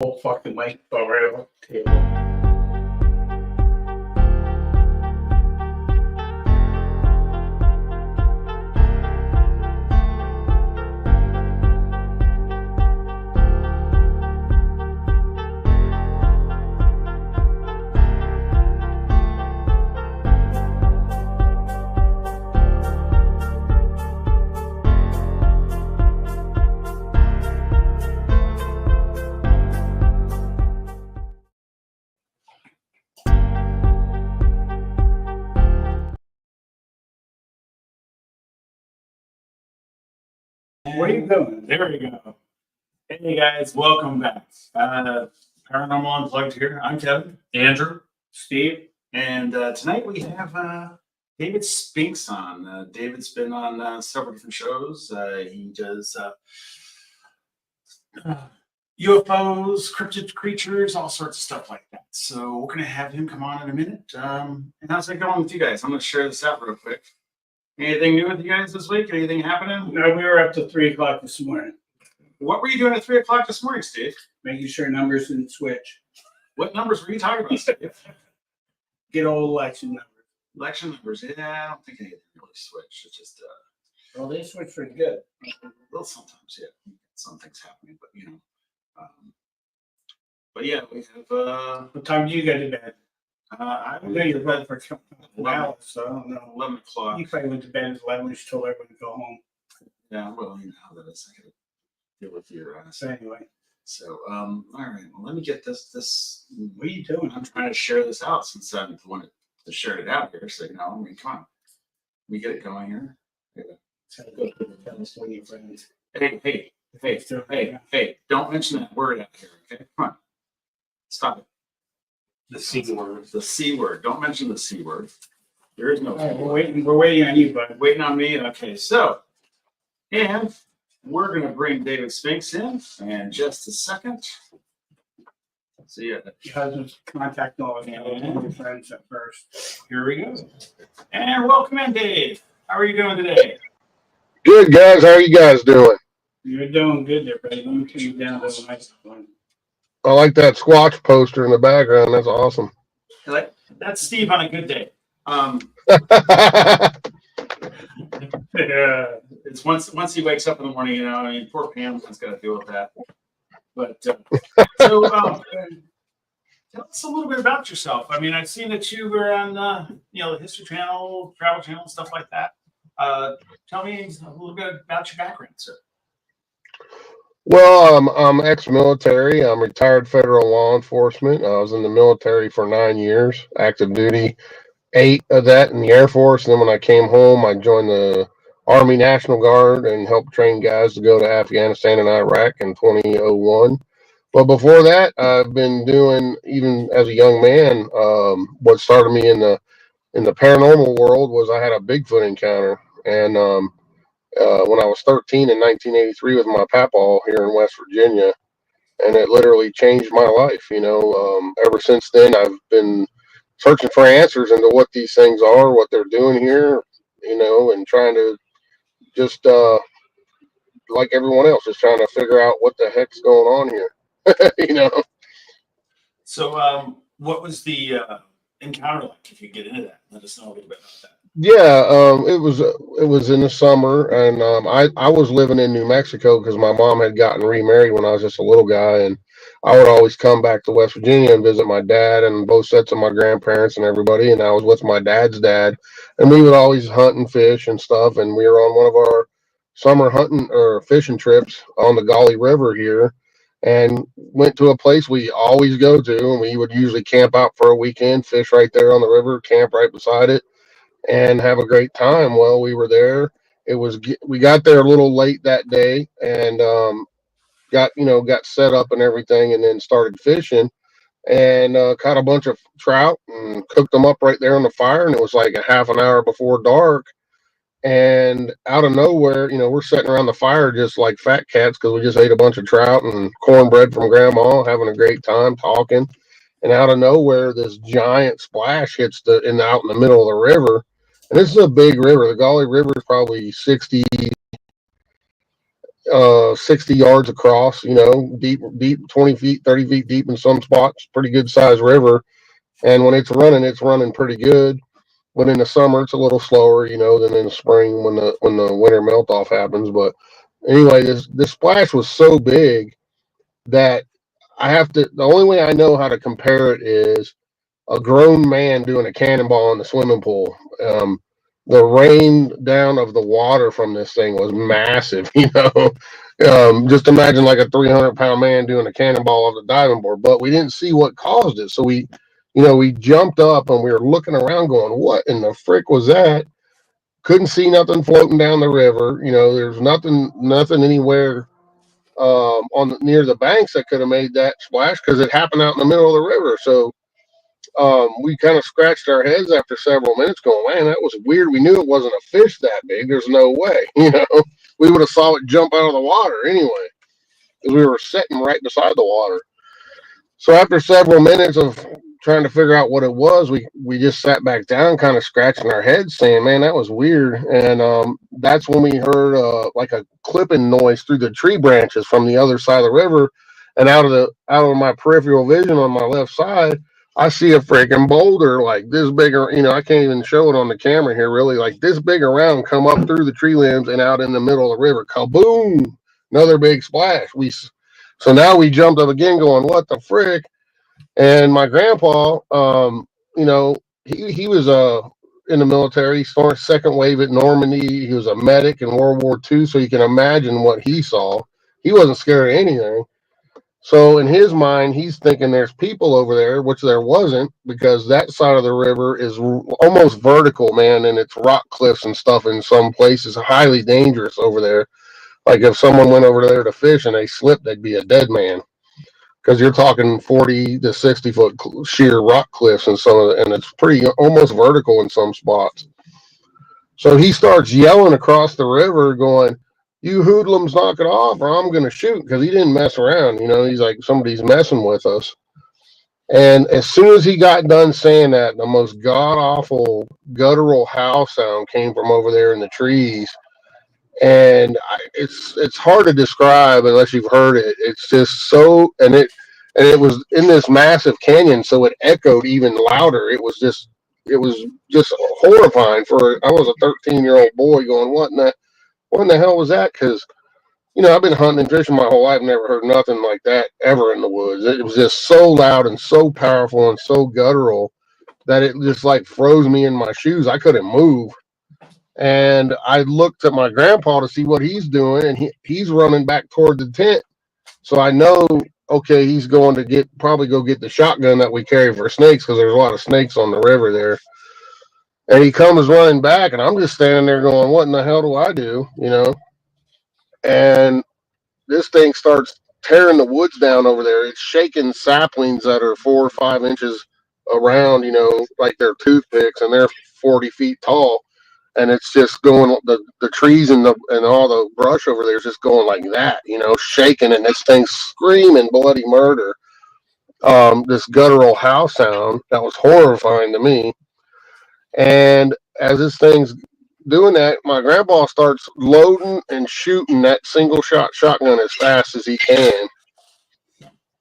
whole fucking mic right off the table. What are you doing? There you go. Hey guys, welcome back. Paranormal Unplugged here. I'm Kevin, Andrew, Steve, and tonight we have David Spinks on. David's been on several different shows. He does UFOs, cryptid creatures, all sorts of stuff like that. So we're going to have him come on in a minute. And how's it going with you guys? I'm going to share this out real quick. Anything new with you guys this week? Anything happening? No, we were up to 3 o'clock this morning. What were you doing at 3 o'clock this morning, Steve? Making sure numbers didn't switch. What numbers were you talking about, Steve? Get old election numbers. Election numbers, yeah, I don't think anything really switched. It's just, well, they switch pretty good. Well, sometimes, yeah. Some things happening, but, you know. But, yeah, we have, what time do you go to bed? I know you're bed for 11 hours, so I don't know. 11 o'clock. You probably went to bed at 11, just told everyone to go home. Yeah, well, you know how that is. I gotta deal with your so anyway. So, all right. Well, let me get this. What are you doing? I'm trying to share this out since I'm the one that shared it out here. So, you know, I mean, come on. Let me get it going here. Tell us what your friends. Hey, don't mention that word out here, okay? Come on. Stop it. The C word. The C word. Don't mention the C word. There is no. Right, we're waiting on you, bud. Waiting on me. Okay, so, and we're gonna bring David Spinks in just a second. So yeah, your husband's contact all of your friends at first. Here we go. And welcome in, Dave. How are you doing today? Good, guys. How are you guys doing? You're doing good there, buddy. Let me turn you down to the microphone. I like that Squatch poster in the background. That's awesome. That's Steve on a good day. Yeah, it's once he wakes up in the morning, you know. I mean, poor Pam's got to deal with that. But so, tell us a little bit about yourself. I mean, I've seen that you were on, the History Channel, Travel Channel, stuff like that. Tell me a little bit about your background, sir. Well, I'm ex-military. I'm retired federal law enforcement. I was in the military for 9 years, active duty, 8 of that in the Air Force. And then when I came home, I joined the Army National Guard and helped train guys to go to Afghanistan and Iraq in 2001. But before that, I've been doing, even as a young man, what started me in the paranormal world was I had a Bigfoot encounter. And when I was 13 in 1983 with my papaw here in West Virginia, and it literally changed my life. Ever since then, I've been searching for answers into what these things are, what they're doing here, and trying to just, like everyone else, just trying to figure out what the heck's going on here, So, what was the encounter like? If you get into that, let us know a little bit about that. Yeah, it was in the summer, and I was living in New Mexico because my mom had gotten remarried when I was just a little guy, and I would always come back to West Virginia and visit my dad and both sets of my grandparents and everybody, and I was with my dad's dad, and we would always hunt and fish and stuff, and we were on one of our summer hunting or fishing trips on the Gauley River here, and went to a place we always go to, and we would usually camp out for a weekend, fish right there on the river, camp right beside it, and have a great time. Well, we were there. We got there a little late that day, and got set up and everything, and then started fishing, and caught a bunch of trout and cooked them up right there on the fire. And it was like a half an hour before dark, and out of nowhere, we're sitting around the fire just like fat cats because we just ate a bunch of trout and cornbread from grandma, having a great time talking. And out of nowhere, this giant splash hits out in the middle of the river. And this is a big river. The Gauley River is probably 60, 60 yards across, deep, 20 feet, 30 feet deep in some spots, pretty good sized river. And when it's running pretty good. But in the summer, it's a little slower, than in the spring when the winter melt off happens. But anyway, this splash was so big that the only way I know how to compare it is a grown man doing a cannonball in the swimming pool. The rain down of the water from this thing was massive, just imagine like a 300-pound man doing a cannonball on the diving board, but we didn't see what caused it. So we jumped up and we were looking around going, what in the frick was that? Couldn't see nothing floating down the river. There's nothing anywhere near the banks that could have made that splash because it happened out in the middle of the river. So we kind of scratched our heads after several minutes going, man, that was weird. We knew it wasn't a fish that big. There's no way, we would have saw it jump out of the water anyway because we were sitting right beside the water. So after several minutes of trying to figure out what it was, we just sat back down, kind of scratching our heads saying, man, that was weird. And that's when we heard like a clipping noise through the tree branches from the other side of the river. And out of my peripheral vision on my left side, I see a freaking boulder like this big, I can't even show it on the camera here, really, like this big around come up through the tree limbs and out in the middle of the river. Kaboom! Another big splash. So now we jumped up again going, what the frick? And my grandpa, he was in the military. He started second wave at Normandy. He was a medic in World War II, so you can imagine what he saw. He wasn't scared of anything. So in his mind, he's thinking there's people over there, which there wasn't, because that side of the river is almost vertical, man, and it's rock cliffs and stuff in some places, highly dangerous over there. Like if someone went over there to fish and they slipped, they'd be a dead man. Because you're talking 40 to 60 foot sheer rock cliffs and and it's pretty almost vertical in some spots. So he starts yelling across the river, going, "You hoodlums, knock it off, or I'm going to shoot." Because he didn't mess around. He's like, somebody's messing with us. And as soon as he got done saying that, the most god awful guttural howl sound came from over there in the trees. And it's hard to describe unless you've heard it. It's just so, and it was in this massive canyon, so it echoed even louder. It was just horrifying. I was a 13-year-old boy going, what in the hell was that? Because I've been hunting and fishing my whole life, never heard nothing like that ever in the woods. It was just so loud and so powerful and so guttural that it just like froze me in my shoes. I couldn't move. And I looked at my grandpa to see what he's doing, and he's running back toward the tent. So I know, okay, he's going to probably go get the shotgun that we carry for snakes, because there's a lot of snakes on the river there. And he comes running back, and I'm just standing there going, what in the hell do I do? And this thing starts tearing the woods down over there. It's shaking saplings that are 4 or 5 inches around, like they're toothpicks, and they're 40 feet tall. And it's just going, the trees and all the brush over there is just going like that, shaking, and this thing's screaming bloody murder. This guttural howl sound that was horrifying to me. And as this thing's doing that, my grandpa starts loading and shooting that single shot shotgun as fast as he can.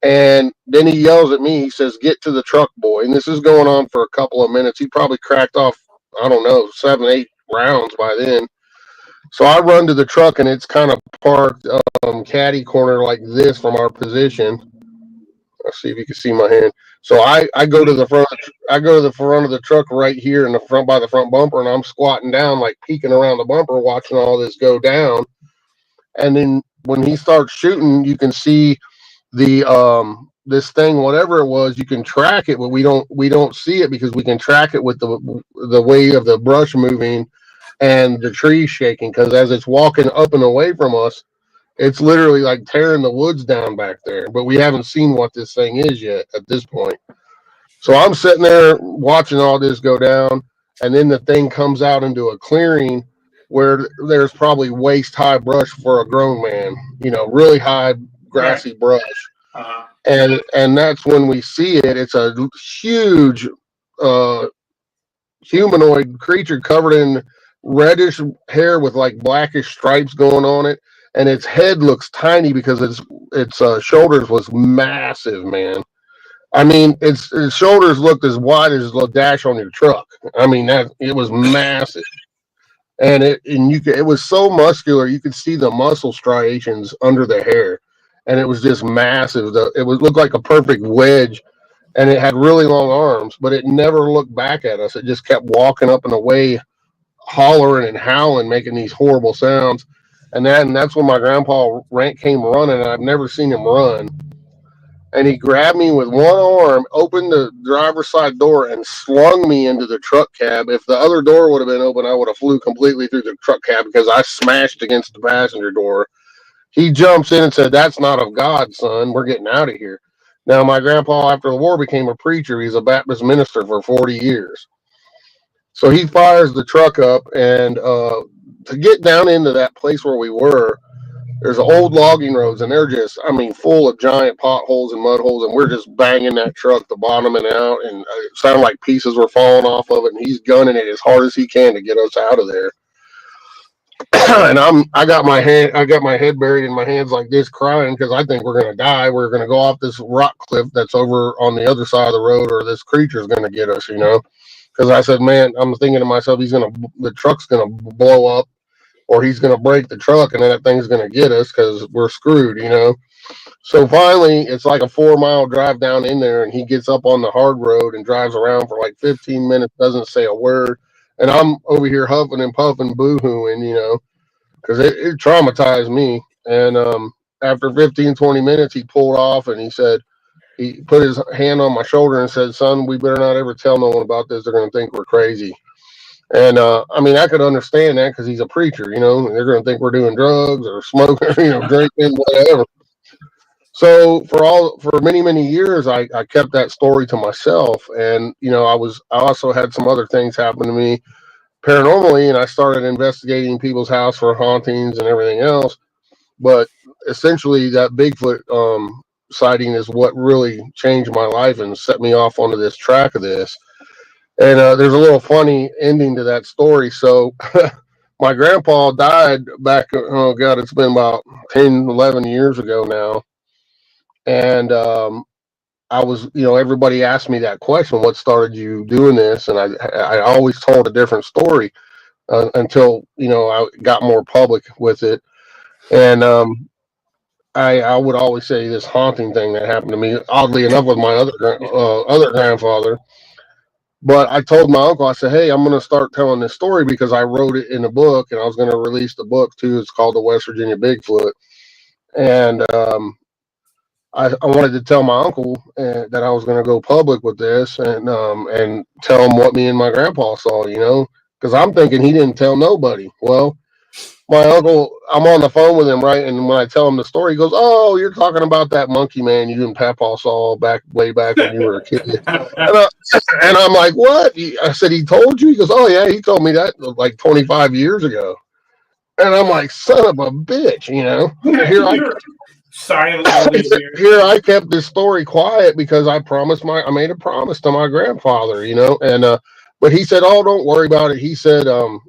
And then he yells at me. He says, "Get to the truck, boy." And this is going on for a couple of minutes. He probably cracked off, I don't know, 7, 8 rounds by then. So I run to the truck, and it's kind of parked caddy corner like this from our position. Let's see if you can see my hand. So I go to the front. I go to the front of the truck right here in the front by the front bumper, and I'm squatting down, like peeking around the bumper, watching all this go down. And then when he starts shooting, you can see this thing, whatever it was, you can track it, but we don't see it because we can track it with the weight of the brush moving and the trees shaking, because as it's walking up and away from us, it's literally like tearing the woods down back there. But we haven't seen what this thing is yet at this point. So I'm sitting there watching all this go down, and then the thing comes out into a clearing where there's probably waist high brush for a grown man, really high grassy brush. And that's when we see it. It's a huge humanoid creature covered in reddish hair with like blackish stripes going on it. and its head looks tiny because its shoulders was massive, man. I mean, its shoulders looked as wide as the dash on your truck. I mean, that it was massive, and it was so muscular. You could see the muscle striations under the hair, and it was just massive. It would look like a perfect wedge, and it had really long arms, but it never looked back at us. It just kept walking up and away, hollering and howling, making these horrible sounds. And that's when my grandpa came running, and I've never seen him run. And he grabbed me with one arm, opened the driver's side door, and slung me into the truck cab. If the other door would have been open, I would have flew completely through the truck cab because I smashed against the passenger door. He jumps in and said, "That's not of God, son. We're getting out of here." Now, my grandpa, after the war, became a preacher. He's a Baptist minister for 40 years. So he fires the truck up, and to get down into that place where we were, there's old logging roads, and they're just, I mean, full of giant potholes and mud holes, and we're just banging that truck, the bottoming out, and it sounded like pieces were falling off of it, and he's gunning it as hard as he can to get us out of there. And I got my head buried in my hands like this, crying because I think we're gonna die. We're gonna go off this rock cliff that's over on the other side of the road, or this creature's gonna get us, you know. Because I said, man, I'm thinking to myself, the truck's gonna blow up, or he's gonna break the truck, and then that thing's gonna get us because we're screwed, you know. So finally, it's like a 4 mile drive down in there, and he gets up on the hard road and drives around for like 15 minutes, doesn't say a word, and I'm over here huffing and puffing, boo-hooing, you know, because it traumatized me. And after 15, 20 minutes, he pulled off, and he put his hand on my shoulder and said, "Son, we better not ever tell no one about this. They're going to think we're crazy." And I mean, I could understand that because he's a preacher, you know, and they're going to think we're doing drugs or smoking, you know, drinking, whatever. So for many, many years, I kept that story to myself. And, you know, I also had some other things happen to me paranormally, and I started investigating people's house for hauntings and everything else. But essentially, that Bigfoot sighting is what really changed my life and set me off onto this track of this. And there's a little funny ending to that story. So my grandpa died back, oh God, it's been about 10, 11 years ago now. And I was, you know, everybody asked me that question, what started you doing this? And I always told a different story until, you know, I got more public with it. And I would always say this haunting thing that happened to me, oddly enough, with my other grandfather. But I told my uncle, I said, "Hey, I'm going to start telling this story because I wrote it in a book, and I was going to release the book too. It's called The West Virginia Bigfoot." And I wanted to tell my uncle that I was going to go public with this, and tell him what me and my grandpa saw, you know, because I'm thinking he didn't tell nobody. Well, my uncle, I'm on the phone with him, right? And when I tell him the story, he goes, "Oh, you're talking about that monkey man you and Papa saw way back when you were a kid." And I'm like, "What?" I said, "He told you?" He goes, "Oh, yeah, he told me that like 25 years ago." And I'm like, "Son of a bitch," you know. Here I kept this story quiet because I made a promise to my grandfather, you know. And but he said, "Oh, don't worry about it." He said,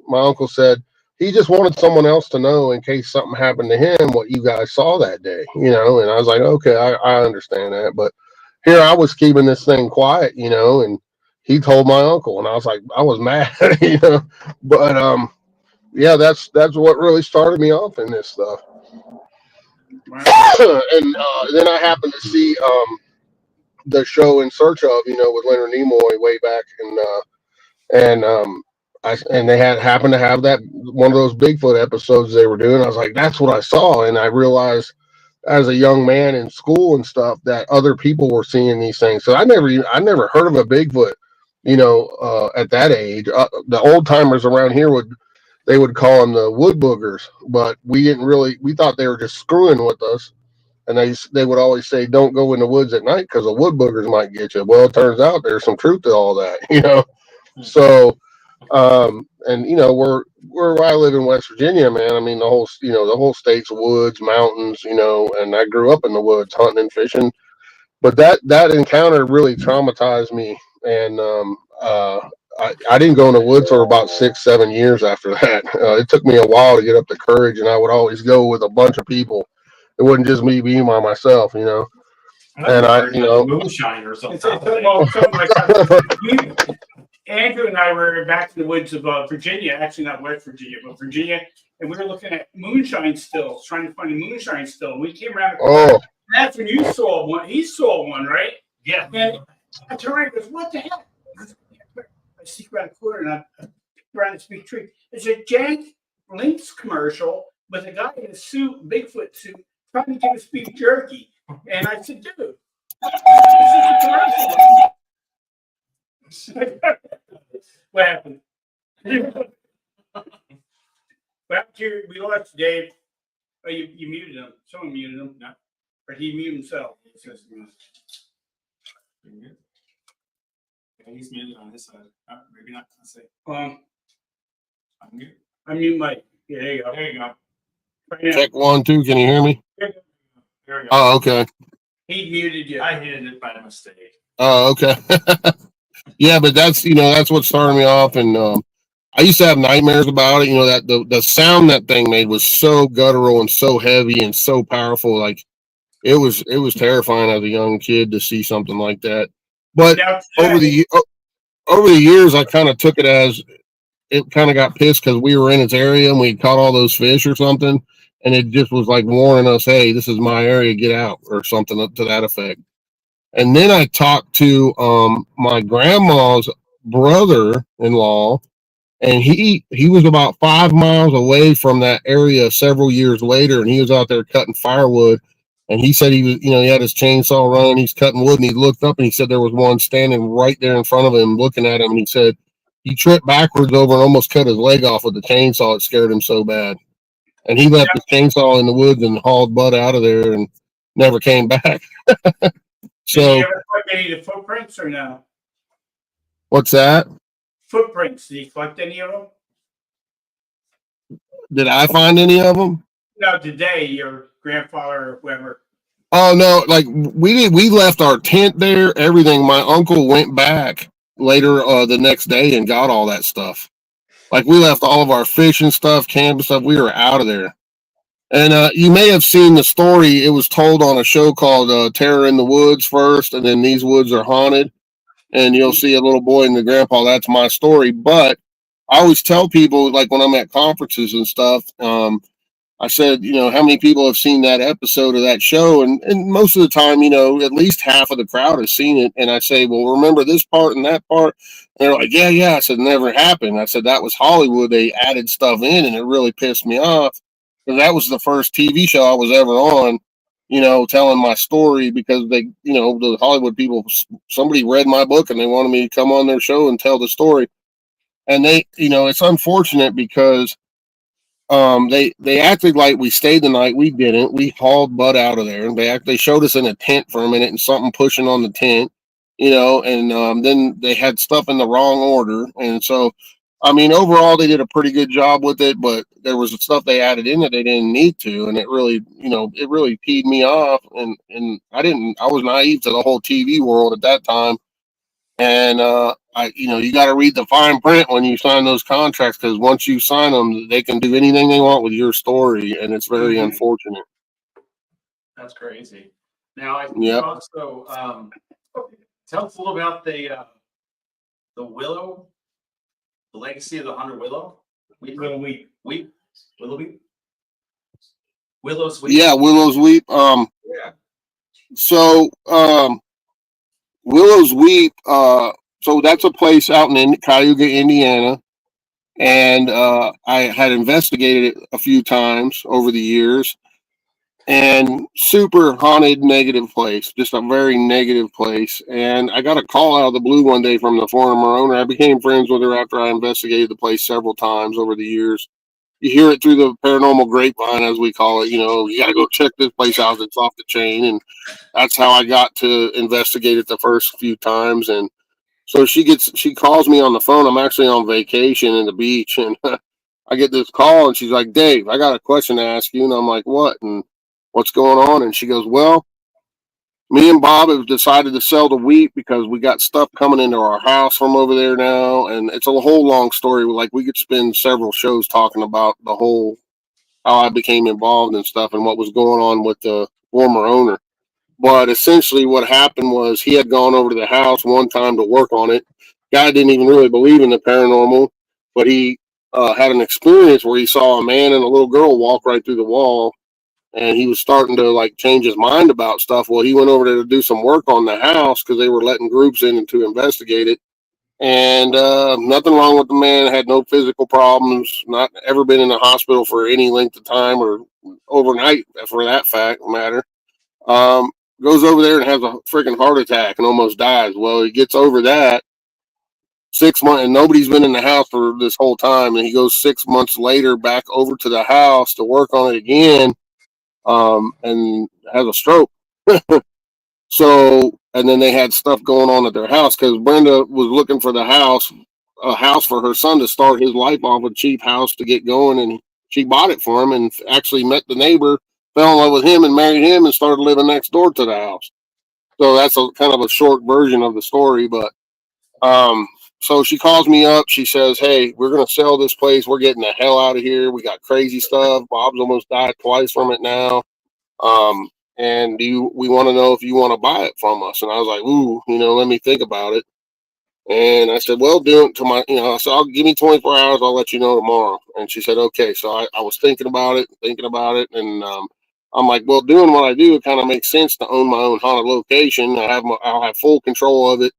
my uncle said, he just wanted someone else to know in case something happened to him what you guys saw that day, you know. And I was like, okay, I understand that. But here I was keeping this thing quiet, you know, and he told my uncle, and I was like, I was mad, you know. But yeah, that's what really started me off in this stuff. And then I happened to see the show In Search Of, you know, with Leonard Nimoy way back, and they had happened to have that one of those Bigfoot episodes they were doing. I was like, that's what I saw, and I realized as a young man in school and stuff that other people were seeing these things. So I never heard of a Bigfoot, you know, at that age. The old timers around here would call them the wood boogers, but we thought they were just screwing with us. And they would always say, "Don't go in the woods at night because the wood boogers might get you." Well, it turns out there's some truth to all that, you know. So, and you know, where I live in West Virginia, man. I mean, the whole state's woods, mountains, you know. And I grew up in the woods, hunting and fishing. But that encounter really traumatized me, and I didn't go in the woods for about 6, 7 years after that. It took me a while to get up the courage, and I would always go with a bunch of people. It wasn't just me being by myself, you know. And I, you know, moonshine or something. Something like that. Andrew and I were back in the woods of Virginia, actually not West Virginia, but Virginia, and we were looking at moonshine stills, trying to find a moonshine still. And we came around the corner. oh, That's when you saw one. He saw one, right? Yeah. And I turned around and goes, "What the hell?" I sneak around the corner and I around this big tree. It's a jank Lynx commercial with a guy in a suit, Bigfoot suit, trying to give us beef jerky. And I said, "Dude, this is a commercial." What happened? Well, here we lost Dave. Oh, you muted him. Someone muted him. No. Or he muted himself. Yeah, he's muted on his side. Maybe not. Let's see. Unmute. Unmute Mike. Yeah, there you go. There you go. Right now. check 1, 2. Can you hear me? There we go. Oh, okay. He muted you. I hit it by mistake. Oh, okay. Yeah, but that's that's what started me off, and I used to have nightmares about it. You know that the sound that thing made was so guttural and so heavy and so powerful. Like it was terrifying as a young kid to see something like that. But over the years, I kind of took it as it kind of got pissed because we were in its area and we caught all those fish or something, and it just was like warning us, "Hey, this is my area, get out," or something to that effect. And then I talked to my grandma's brother-in-law, and he was about 5 miles away from that area several years later, and he was out there cutting firewood. And he said he was, he had his chainsaw running, he's cutting wood, and he looked up and he said there was one standing right there in front of him, looking at him. And he said he tripped backwards over and almost cut his leg off with the chainsaw. It scared him so bad, and he left his chainsaw in the woods and hauled butt out of there and never came back. So, did you ever collect any of the footprints or no? What's that? Footprints. Did you collect any of them? Did I find any of them? No, today, your grandfather or whoever. Oh no, like we left our tent there, everything. My uncle went back later the next day and got all that stuff. Like we left all of our fishing stuff, camping stuff. We were out of there. And you may have seen the story. It was told on a show called Terror in the Woods first, and then These Woods Are Haunted. And you'll see a little boy and the grandpa. That's my story. But I always tell people, like when I'm at conferences and stuff, I said, how many people have seen that episode of that show? And most of the time, at least half of the crowd has seen it. And I say, well, remember this part and that part? And they're like, yeah, yeah. I said, never happened. I said, that was Hollywood. They added stuff in, and it really pissed me off. Because that was the first TV show I was ever on, telling my story, because they, the Hollywood people, somebody read my book and they wanted me to come on their show and tell the story. And they, it's unfortunate because they acted like we stayed the night. We didn't. We hauled butt out of there. They showed us in a tent for a minute and something pushing on the tent, and then they had stuff in the wrong order. And so, I mean, overall, they did a pretty good job with it, but there was stuff they added in that they didn't need to, and it really peed me off. And I was naive to the whole TV world at that time, and you got to read the fine print when you sign those contracts, because once you sign them, they can do anything they want with your story, and it's very unfortunate. That's crazy. Now, I think Yep. also tell us a little about the Willow. The legacy of the Hunter Willow? Willow Weep. Willow Weep? Willow's Weep. Yeah, Willow's Weep. Yeah. So Willow's Weep, so that's a place out in Cayuga, Indiana. And I had investigated it a few times over the years. And super haunted, negative place, just a very negative place. And I got a call out of the blue one day from the former owner. I became friends with her after I investigated the place several times over the years. You hear it through the paranormal grapevine, as we call it. You got to go check this place out. It's off the chain. And that's how I got to investigate it the first few times. And so she calls me on the phone. I'm actually on vacation in the beach. And I get this call and she's like, "Dave, I got a question to ask you." And I'm like, "What?" And "What's going on?" And she goes, "Well, Me and Bob have decided to sell the wheat because we got stuff coming into our house from over there now, and it's a whole long story. Like we could spend several shows talking about the whole how I became involved and stuff and what was going on with the former owner. But essentially, what happened was he had gone over to the house one time to work on it. Guy didn't even really believe in the paranormal, but he had an experience where he saw a man and a little girl walk right through the wall, and he was starting to like change his mind about stuff. Well, he went over there to do some work on the house because they were letting groups in to investigate it. And nothing wrong with the man. Had no physical problems. Not ever been in the hospital for any length of time or overnight, for that fact matter. Um, Goes over there and has a freaking heart attack and almost dies. Well, he gets over that 6 months, and nobody's been in the house for this whole time. And he goes 6 months later back over to the house to work on it again, and has a stroke. So, and then they had stuff going on at their house because Brenda was looking for a house for her son to start his life off, a cheap house to get going, and she bought it for him and actually met the neighbor, fell in love with him, and married him, and started living next door to the house. So that's a kind of a short version of the story, but um, so she calls me up. She says, "Hey, we're gonna sell this place. We're getting the hell out of here. We got crazy stuff. Bob's almost died twice from it now. Um, and we want to know if you want to buy it from us?" And I was like, "Ooh, let me think about it." And I said, "Well, do it to my, I said, I'll give me 24 hours. I'll let you know tomorrow." And she said, "Okay." So I was thinking about it. And I'm like, "Well, doing what I do, it kind of makes sense to own my own haunted location. I'll have full control of it.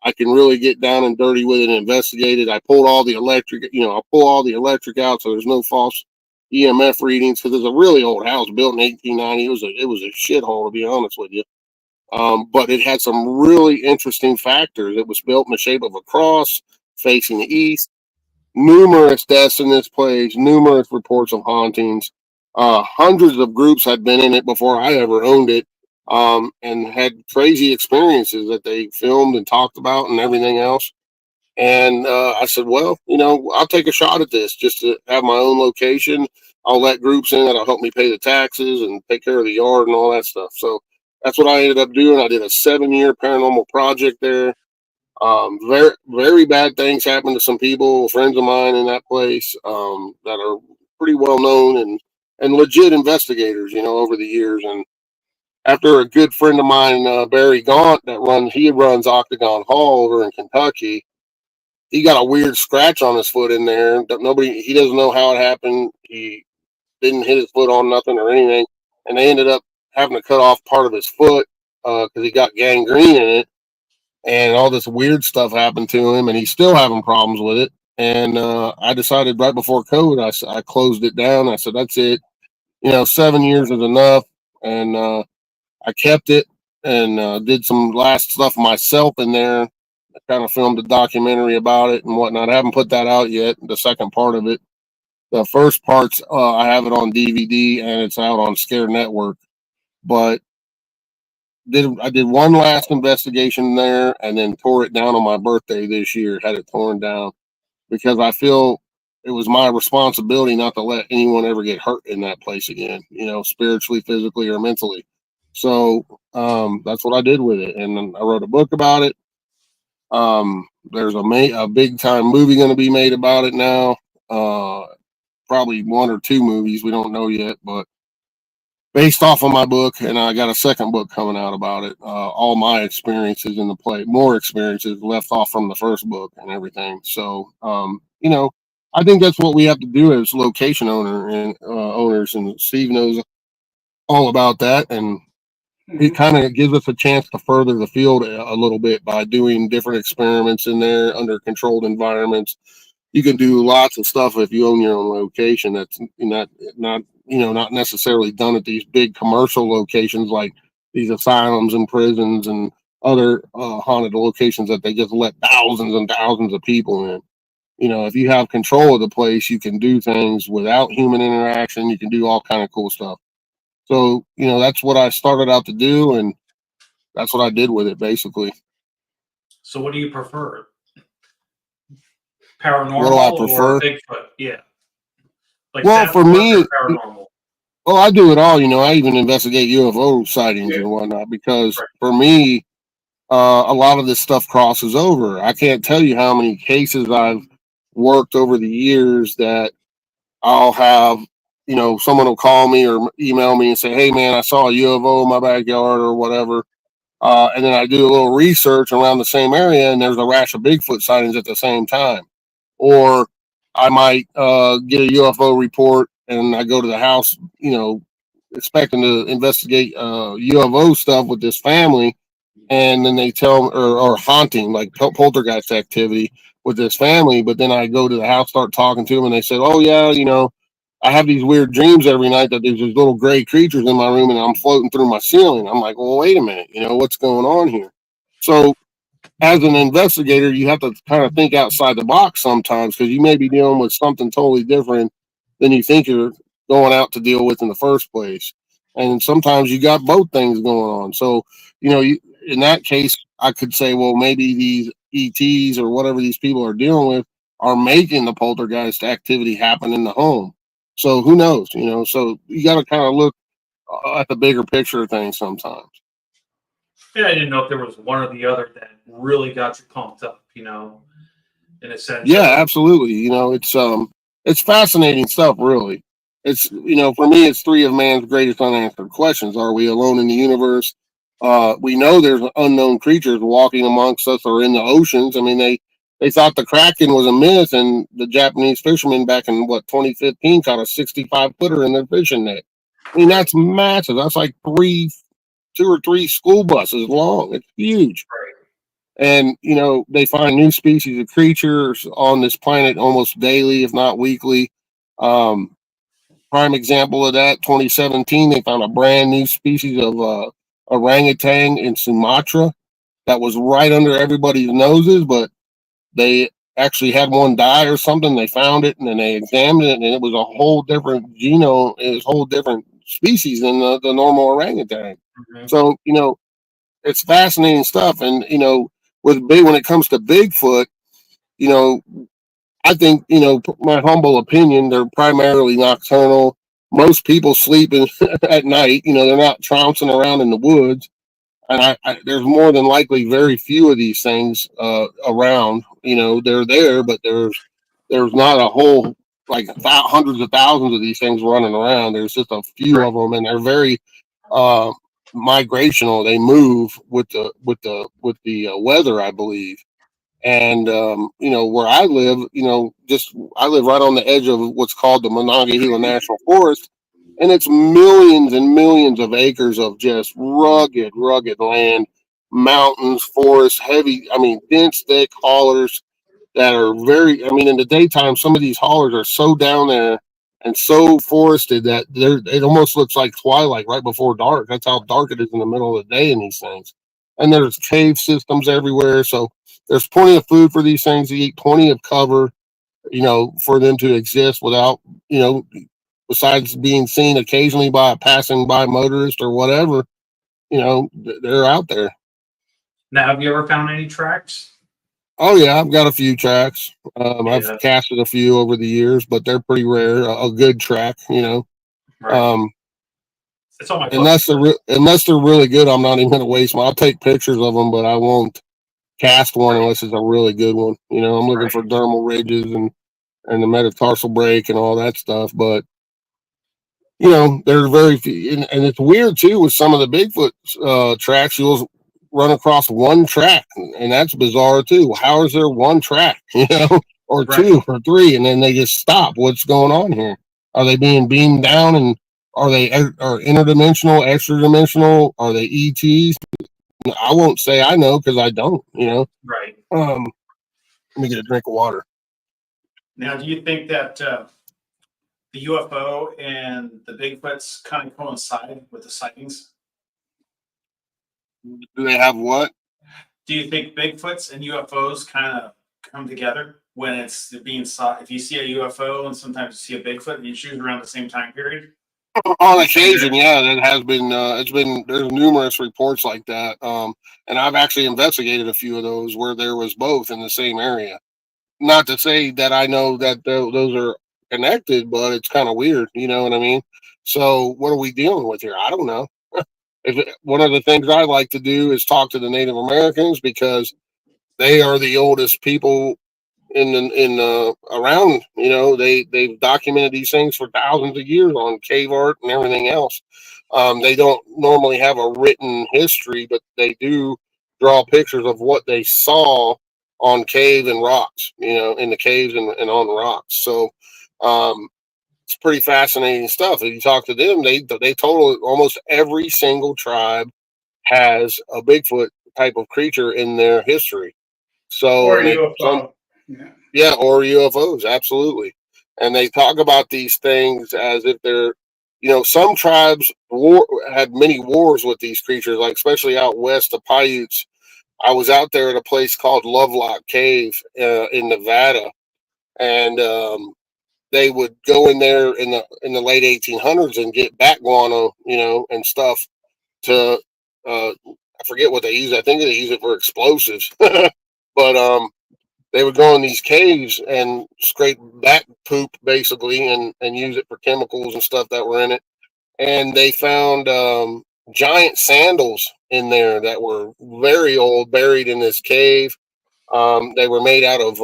I can really get down and dirty with it and investigate it. I pulled all the electric, I pull all the electric out so there's no false EMF readings because it's a really old house built in 1890. It was a shithole, to be honest with you. But it had some really interesting factors. It was built in the shape of a cross facing the east. Numerous deaths in this place, numerous reports of hauntings. Hundreds of groups had been in it before I ever owned it, and had crazy experiences that they filmed and talked about and everything else. And I said, "Well, I'll take a shot at this just to have my own location. I'll let groups in that'll help me pay the taxes and take care of the yard and all that stuff." So that's what I ended up doing. I did a 7-year paranormal project there. Very, very bad things happened to some people, friends of mine in that place, that are pretty well known and legit investigators, over the years. And after a good friend of mine, Barry Gaunt, he runs Octagon Hall over in Kentucky. He got a weird scratch on his foot in there. He doesn't know how it happened. He didn't hit his foot on nothing or anything, and they ended up having to cut off part of his foot because he got gangrene in it, and all this weird stuff happened to him, and he's still having problems with it. And I decided right before COVID, I closed it down. I said, "That's it. 7 years is enough," and I kept it and did some last stuff myself in there. I kind of filmed a documentary about it and whatnot. I haven't put that out yet. The second part of it. The first part's I have it on DVD and it's out on Scare Network. But I did one last investigation there and then tore it down on my birthday this year. Had it torn down because I feel it was my responsibility not to let anyone ever get hurt in that place again. Spiritually, physically, or mentally. So that's what I did with it, and I wrote a book about it. There's a big time movie going to be made about it now. Probably one or two movies. We don't know yet, but based off of my book, and I got a second book coming out about it. All my experiences in the play, more experiences left off from the first book and everything. So, I think that's what we have to do as location owners, and Steve knows all about that, and it kind of gives us a chance to further the field a little bit by doing different experiments in there under controlled environments. You can do lots of stuff if you own your own location. That's not necessarily done at these big commercial locations like these asylums and prisons and other haunted locations that they just let thousands and thousands of people in. If you have control of the place, you can do things without human interaction. You can do all kind of cool stuff. So, that's what I started out to do, and that's what I did with it, basically. So what do you prefer? What do I Paranormal prefer? or Bigfoot? Yeah. Like Well, that for work me, or paranormal? Oh, I do it all. I even investigate UFO sightings Yeah. and whatnot because Right. for me, a lot of this stuff crosses over. I can't tell you how many cases I've worked over the years that I'll have, someone will call me or email me and say, "Hey, man, I saw a UFO in my backyard or whatever." And then I do a little research around the same area, and there's a rash of Bigfoot sightings at the same time. Or I might get a UFO report, and I go to the house, expecting to investigate UFO stuff with this family, and then they tell or haunting like poltergeist activity with this family. But then I go to the house, start talking to them, and they said, "Oh yeah, I have these weird dreams every night that there's these little gray creatures in my room, and I'm floating through my ceiling." I'm like, "Well, wait a minute, what's going on here?" So as an investigator, you have to kind of think outside the box sometimes because you may be dealing with something totally different than you think you're going out to deal with in the first place. And sometimes you got both things going on. So, in that case, I could say, well, maybe these ETs or whatever these people are dealing with are making the poltergeist activity happen in the home. So who knows? So you got to kind of look at the bigger picture of things sometimes. Yeah, I didn't know if there was one or the other that really got you pumped up, in a sense Yeah, of absolutely. It's fascinating stuff, really. It's for me, it's three of man's greatest unanswered questions. Are we alone in the universe? We know there's unknown creatures walking amongst us or in the oceans. I mean, they thought the Kraken was a myth, and the Japanese fishermen back in 2015 caught a 65-footer in their fishing net. I mean, that's massive. That's like two or three school buses long. It's huge. And they find new species of creatures on this planet almost daily, if not weekly. um, Prime example of that, 2017, they found a brand new species of orangutan in Sumatra that was right under everybody's noses, but they actually had one die or something. They found it and then they examined it, and it was a whole different genome. It was a whole different species than the normal orangutan. Mhm. So it's fascinating stuff. And when it comes to Bigfoot, you know, I think my humble opinion, they're primarily nocturnal. Most people sleep at night. They're not trouncing around in the woods, and there's more than likely very few of these things around. They're there, but there's not a whole like hundreds of thousands of these things running around. There's just a few Right. of them, and they're very uh, migrational. They move with the weather, I believe. And where I live, just I live right on the edge of what's called the Monongahela National Forest, and it's millions and millions of acres of just rugged land, mountains, forests, heavy, I mean, dense, thick haulers that are very, I mean, in the daytime, some of these haulers are so down there and so forested that it almost looks like twilight right before dark. That's how dark it is in the middle of the day in these things. And there's cave systems everywhere. So there's plenty of food for these things to eat, plenty of cover, for them to exist without, you know, besides being seen occasionally by a passing by motorist or whatever, they're out there. Now, have you ever found any tracks? Oh yeah, I've got a few tracks. I've Yeah, casted a few over the years, but they're pretty rare. A good track. right. Um, It's on my bucket unless they're list. unless they're really good, I'm not even going to waste them. I'll take pictures of them, but I won't cast one Right, unless it's a really good one. I'm looking right. for dermal ridges and the metatarsal break and all that stuff. But there's very few, and it's weird too with some of the Bigfoot tracks. You'll run across one track, and that's bizarre too. How is there one track, or Right. two or three, and then they just stop? What's going on here? Are they being beamed down, and are interdimensional, extra dimensional? Are they ETs? I won't say I know because I don't. Right. Let me get a drink of water. Now, do you think that the UFO and the Bigfoots kind of coincide with the sightings? Do they have what? Do you think Bigfoots and UFOs kind of come together when it's being saw? If you see a UFO and sometimes you see a Bigfoot and you choose around the same time period, On you see that? occasion, yeah, that has been. It's been there's numerous reports like that, and I've actually investigated a few of those where there was both in the same area. Not to say that I know that those are connected, but it's kind of weird. You know what I mean? So what are we dealing with here? I don't know. One of the things I like to do is talk to the Native Americans because they are the oldest people in around. You know, they've documented these things for thousands of years on cave art and everything else. They don't normally have a written history, but they do draw pictures of what they saw on cave and rocks. You know, in the caves and on rocks. So um, it's pretty fascinating stuff. If you talk to them, they told almost every single tribe has a Bigfoot type of creature in their history. So, Or and they some UFO. Yeah. yeah, or UFOs, absolutely. And they talk about these things as if they're, you know, some tribes had many wars with these creatures, like especially out west of Paiutes. I was out there at a place called Lovelock Cave in Nevada, and they would go in there in the late 1800s and get bat guano, you know, and stuff to I forget what they use. I think they use it for explosives, but they would go in these caves and scrape bat poop basically and use it for chemicals and stuff that were in it. And they found giant sandals in there that were very old, buried in this cave. They were made out of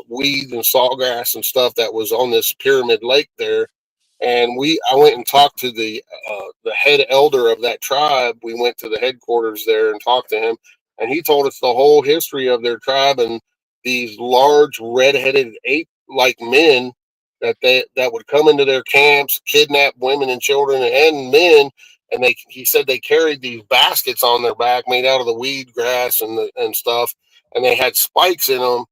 weeds and sawgrass and stuff that was on this pyramid lake there. And I went and talked to the head elder of that tribe. We went to the headquarters there and talked to him, and he told us the whole history of their tribe and these large red-headed ape-like men that would come into their camps, kidnap women and children and men, and he said they carried these baskets on their back made out of the weed grass and stuff, and they had spikes in them,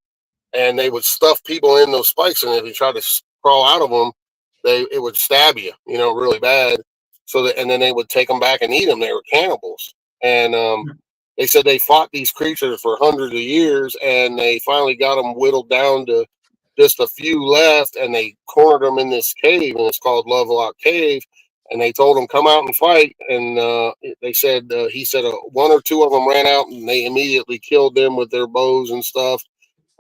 and they would stuff people in those spikes, and if you tried to crawl out of them, it would stab you, you know, really bad. And then they would take them back and eat them. They were cannibals, and they said they fought these creatures for hundreds of years, and they finally got them whittled down to just a few left, and they cornered them in this cave, and it's called Lovelock Cave. And they told them come out and fight, and they said he said one or two of them ran out, and they immediately killed them with their bows and stuff,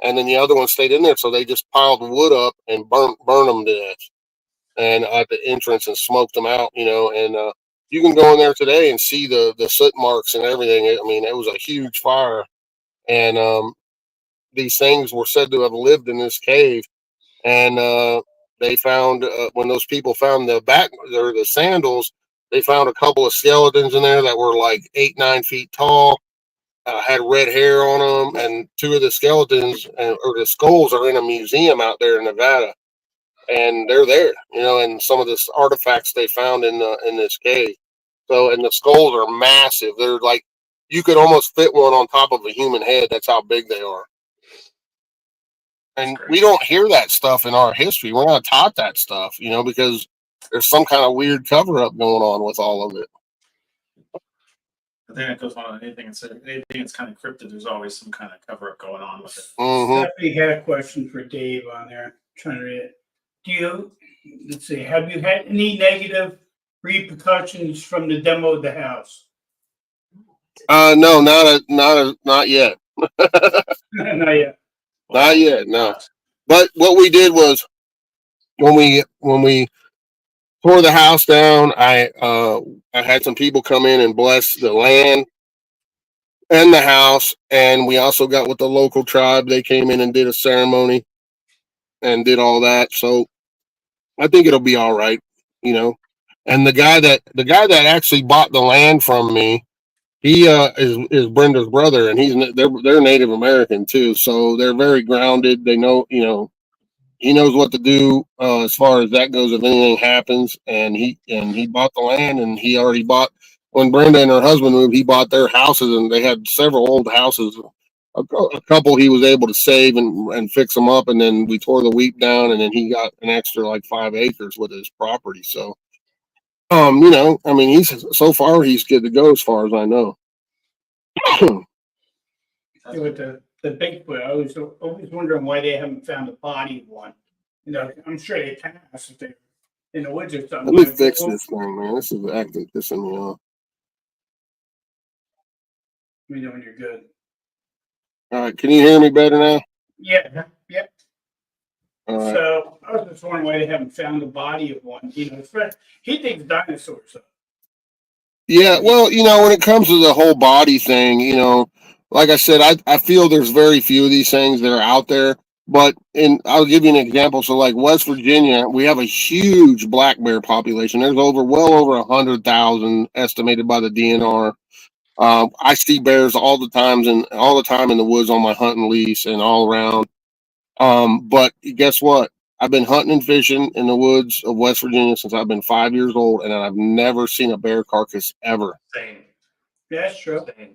and then the other one stayed in there, so they just piled wood up and burn them to death, and at the entrance and smoked them out, you know. And you can go in there today and see the soot marks and everything. I mean, it was a huge fire, and these things were said to have lived in this cave. And they found when those people found the sandals, they found a couple of skeletons in there that were like 8-9 feet tall, had red hair on them, and two of the skeletons or the skulls are in a museum out there in Nevada, and they're there, you know, and some of the artifacts they found in this cave. So, and the skulls are massive. They're like you could almost fit one on top of a human head. That's how big they are. And we don't hear that stuff in our history. We're not taught that stuff, you know, because there's some kind of weird cover up going on with all of it. I think that goes on with anything. Anything that's kind of cryptid, there's always some kind of cover up going on with it. Mm-hmm. Stephanie had a question for Dave on there. Trying to read it. Let's see, have you had any negative repercussions from the demo of the house? No, not yet. Not yet. Not yet, no. But what we did was when we tore the house down, I had some people come in and bless the land and the house, and we also got with the local tribe. They came in and did a ceremony and did all that. So I think it'll be all right, you know. And the guy that actually bought the land from me, he is Brenda's brother, and they're Native American too, so they're very grounded. They know, you know, he knows what to do as far as that goes if anything happens. And he bought the land, and he already bought when Brenda and her husband moved. He bought their houses, and they had several old houses. A couple he was able to save and fix them up, and then we tore the wheat down, and then he got an extra like 5 acres with his property. So, you know, I mean, he's good to go as far as I know. With the Bigfoot, I was always wondering why they haven't found the body of one. You know, I'm sure they passed if they're in the woods or something. Let me fix this thing, man. This is acting pissing me off. Let me know when you're good. All right, can you hear me better now? Yeah. Yep. All right. So I was just wondering why they haven't found the body of one. You know, he thinks dinosaurs. Yeah, well, when it comes to the whole body thing, like I said, I feel there's very few of these things that are out there. But I'll give you an example. So, like West Virginia, we have a huge black bear population. There's well over 100,000 estimated by the DNR. I see bears all the time in the woods on my hunting lease and all around. But guess what? I've been hunting and fishing in the woods of West Virginia since I've been 5 years old, and I've never seen a bear carcass ever. Same. Yeah, that's true. Same.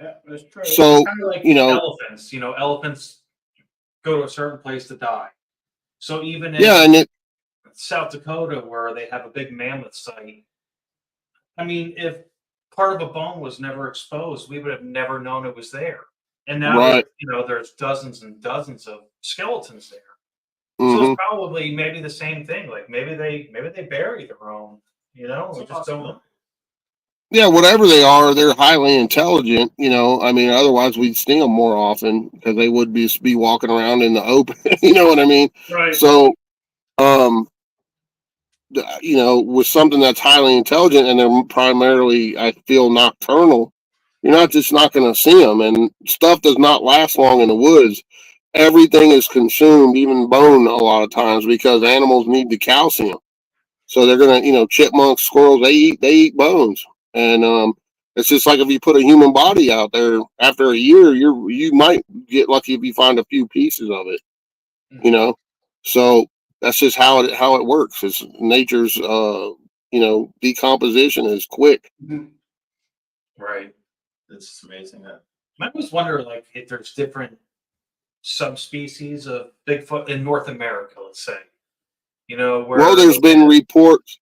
Yeah, that's true. So, Kind of like you know, elephants. Elephants go to a certain place to die. So even in yeah, and South Dakota, where they have a big mammoth site, I mean, if part of a bone was never exposed, we would have never known it was there. And now, right. there's dozens and dozens of skeletons there. So Mhm. it's probably maybe the same thing. Like maybe they bury their own. We just don't know. Yeah, whatever they are, they're highly intelligent. I mean, otherwise we'd see them more often because they would be walking around in the open. You know what I mean? Right. So, with something that's highly intelligent and they're primarily, I feel, nocturnal, you're not going to see them. And stuff does not last long in the woods. Everything is consumed, even bone, a lot of times because animals need the calcium. So they're gonna, chipmunks, squirrels, they eat bones, and it's just like if you put a human body out there after a year, you might get lucky if you find a few pieces of it, you know. So that's just how it works. It's nature's decomposition is quick. Right. It's amazing. I always wonder, like, if there's different subspecies of Bigfoot in North America, let's say. Where Well, there's been reports.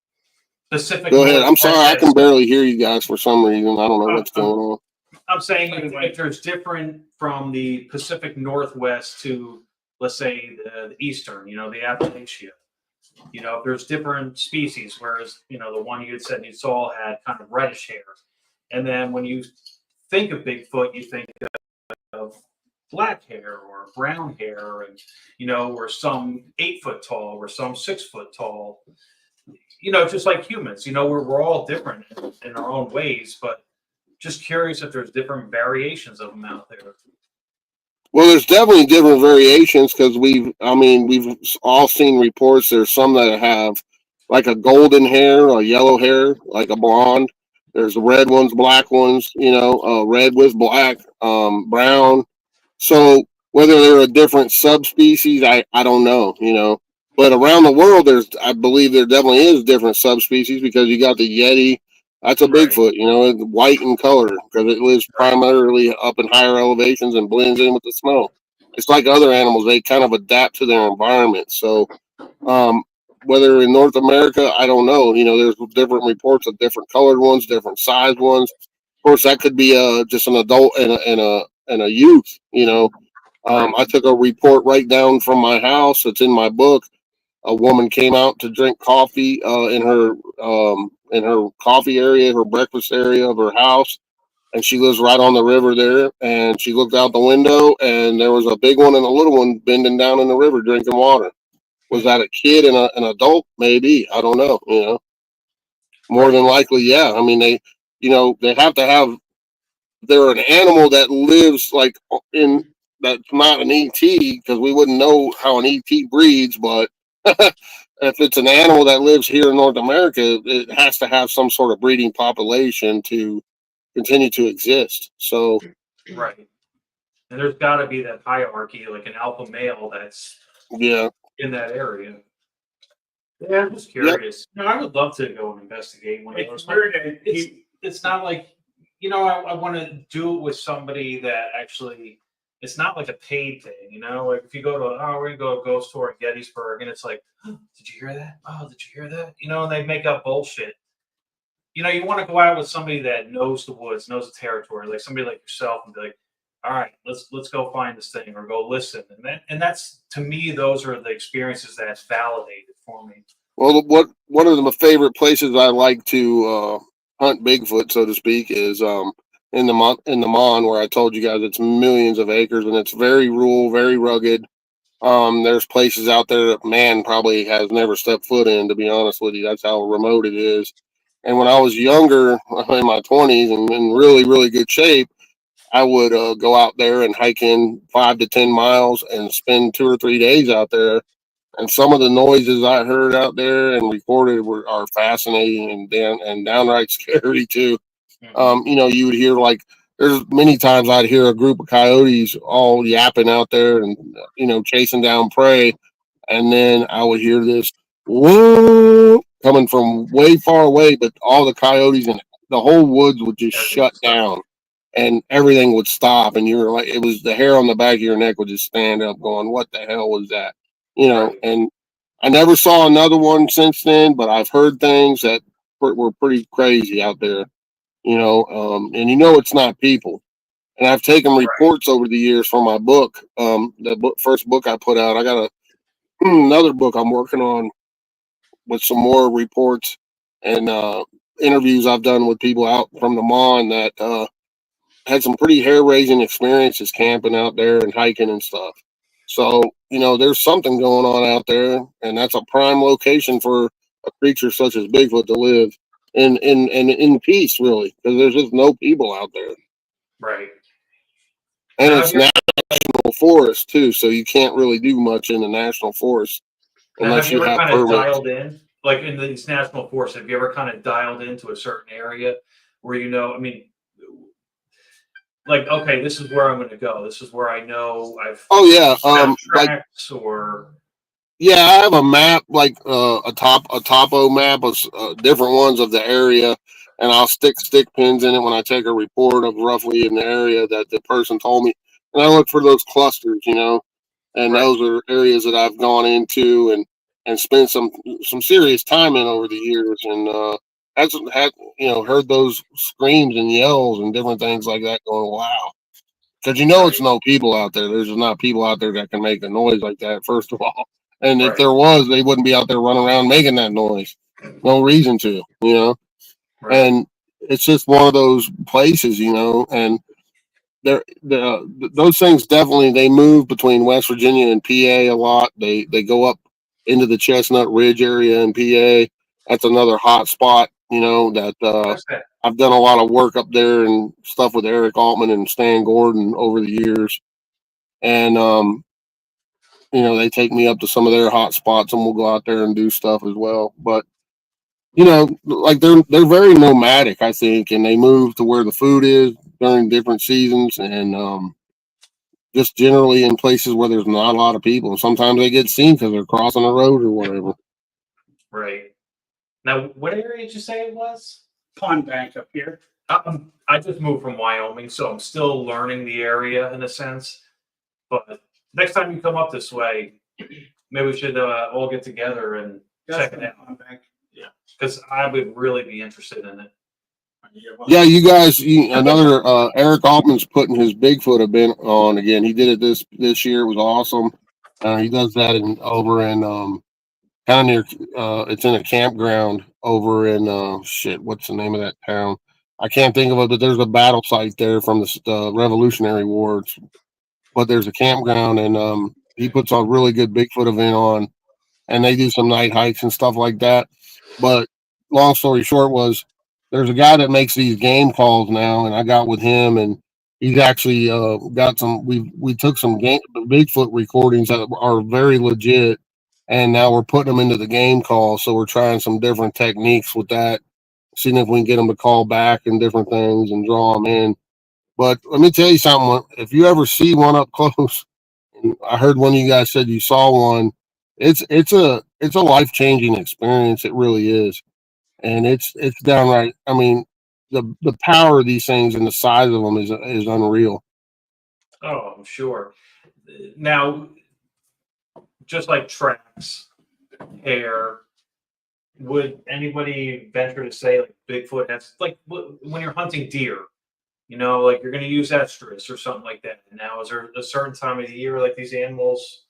Pacific. Go ahead. I'm sorry, I can Northwest barely hear you guys for some reason. I don't know what's going on. I'm saying if there's different from the Pacific Northwest to, let's say, the Eastern, the Appalachia. If there's different species, whereas, the one you had said you saw had kind of reddish hair. And then when you think of Bigfoot, you think of black hair or brown hair, and, or some 8 foot tall or some 6 foot tall. Just like humans, we're all different in our own ways, but just curious if there's different variations of them out there. Well, there's definitely different variations because we've all seen reports. There's some that have like a golden hair, a yellow hair, like a blonde. There's red ones, black ones, red with black, brown. So whether they're a different subspecies, I don't know. But around the world, I believe there definitely is different subspecies because you got the Yeti. That's a Bigfoot, it's white in color because it lives primarily up in higher elevations and blends in with the snow. It's like other animals; they kind of adapt to their environment. So, whether in North America, I don't know. There's different reports of different colored ones, different sized ones. Of course, that could be just an adult and a youth. I took a report right down from my house. It's in my book. A woman came out to drink coffee in her coffee area, her breakfast area of her house, and she lives right on the river there. And she looked out the window, and there was a big one and a little one bending down in the river drinking water. Was that a kid and an adult? Maybe, I don't know. More than likely, yeah. I mean, they have to have. They're an animal that lives like in that's not an ET because we wouldn't know how an ET breeds, but if it's an animal that lives here in North America, it has to have some sort of breeding population to continue to exist. So, right. And there's got to be that hierarchy, like an alpha male that's yeah, in that area. Yeah, I'm just curious. Yep. I would love to go and investigate one of those. It's not like, I want to do it with somebody that actually, it's not like a paid thing, like if you go to, we're going to go to a ghost tour in Gettysburg, and it's like, oh, did you hear that? Oh, did you hear that? And they make up bullshit. You want to go out with somebody that knows the woods, knows the territory, like somebody like yourself, and be like, all right, let's go find this thing or go listen. And that's, to me, those are the experiences that's validated for me. Well, one of my favorite places I like to hunt Bigfoot, so to speak, is in the Mon, where I told you guys it's millions of acres and it's very rural, very rugged. There's places out there that man probably has never stepped foot in, to be honest with you. That's how remote it is. And when I was younger, in my 20s and in really, really good shape, I would go out there and hike in 5 to 10 miles and spend 2 or 3 days out there. And some of the noises I heard out there and recorded are fascinating and downright scary too. You would hear like there's many times I'd hear a group of coyotes all yapping out there and chasing down prey, and then I would hear this whoa coming from way far away, but all the coyotes and the whole woods would just shut down and everything would stop, and you were like, it was the hair on the back of your neck would just stand up, going, "What the hell was that?" Right. And I never saw another one since then, but I've heard things that were pretty crazy out there. And it's not people. And I've taken reports over the years for my book. First book I put out, I got another book I'm working on with some more reports and interviews I've done with people out from the Mon that had some pretty hair raising experiences camping out there and hiking and stuff. So, there's something going on out there, and that's a prime location for a creature such as Bigfoot to live in peace, really, because there's just no people out there. Right. And it's national forest too, so you can't really do much in the national forest unless have you you ever have kind of permits. dialed in, like in these national forests? Have you ever kind of dialed into a certain area where I mean, like, okay, this is where I'm going to go. This is where I know I've Oh yeah, found like tracks or yeah, I have a map, like a topo map of different ones of the area, and I'll stick pins in it when I take a report of roughly in the area that the person told me, and I look for those clusters, and right, those are areas that I've gone into and spent some serious time in over the years, and had heard those screams and yells and different things like that, going wow, because right, it's no people out there. There's just not people out there that can make a noise like that. First of all, and if right, there was, they wouldn't be out there running around making that noise. No reason to. right. And it's just one of those places, and those things definitely they move between West Virginia and PA a lot. They go up into the Chestnut Ridge area in PA. That's another hot spot. That Okay. I've done a lot of work up there and stuff with Eric Altman and Stan Gordon over the years, and they take me up to some of their hot spots, and we'll go out there and do stuff as well. But like they're very nomadic, I think, and they move to where the food is during different seasons, and just generally in places where there's not a lot of people. Sometimes they get seen because they're crossing a road or whatever. Right. Now, what area did you say it was? Pond bank up here. I just moved from Wyoming, so I'm still learning the area in a sense. But next time you come up this way, maybe we should all get together and check it out. Pond bank. Yeah, because I would really be interested in it. Yeah, you guys. Another Eric Altman's putting his Bigfoot event on again. He did it this year. It was awesome. He does that over in kind of near. It's in a campground over in shit. What's the name of that town? I can't think of it, but there's a battle site there from the Revolutionary Wars. But there's a campground, and he puts a really good Bigfoot event on, and they do some night hikes and stuff like that. But long story short was there's a guy that makes these game calls now, and I got with him, and he's actually got some. We took some Bigfoot recordings that are very legit, and now we're putting them into the game call. So we're trying some different techniques with that, seeing if we can get them to call back and different things and draw them in. But let me tell you something. If you ever see one up close, I heard one of you guys said you saw one. It's a life changing experience. It really is, and it's downright. I mean, the power of these things and the size of them is unreal. Oh, I'm sure. Now, just like tracks, hair, would anybody venture to say like Bigfoot has like when you're hunting deer? Like you're going to use estrus or something like that. Now, is there a certain time of the year like these animals,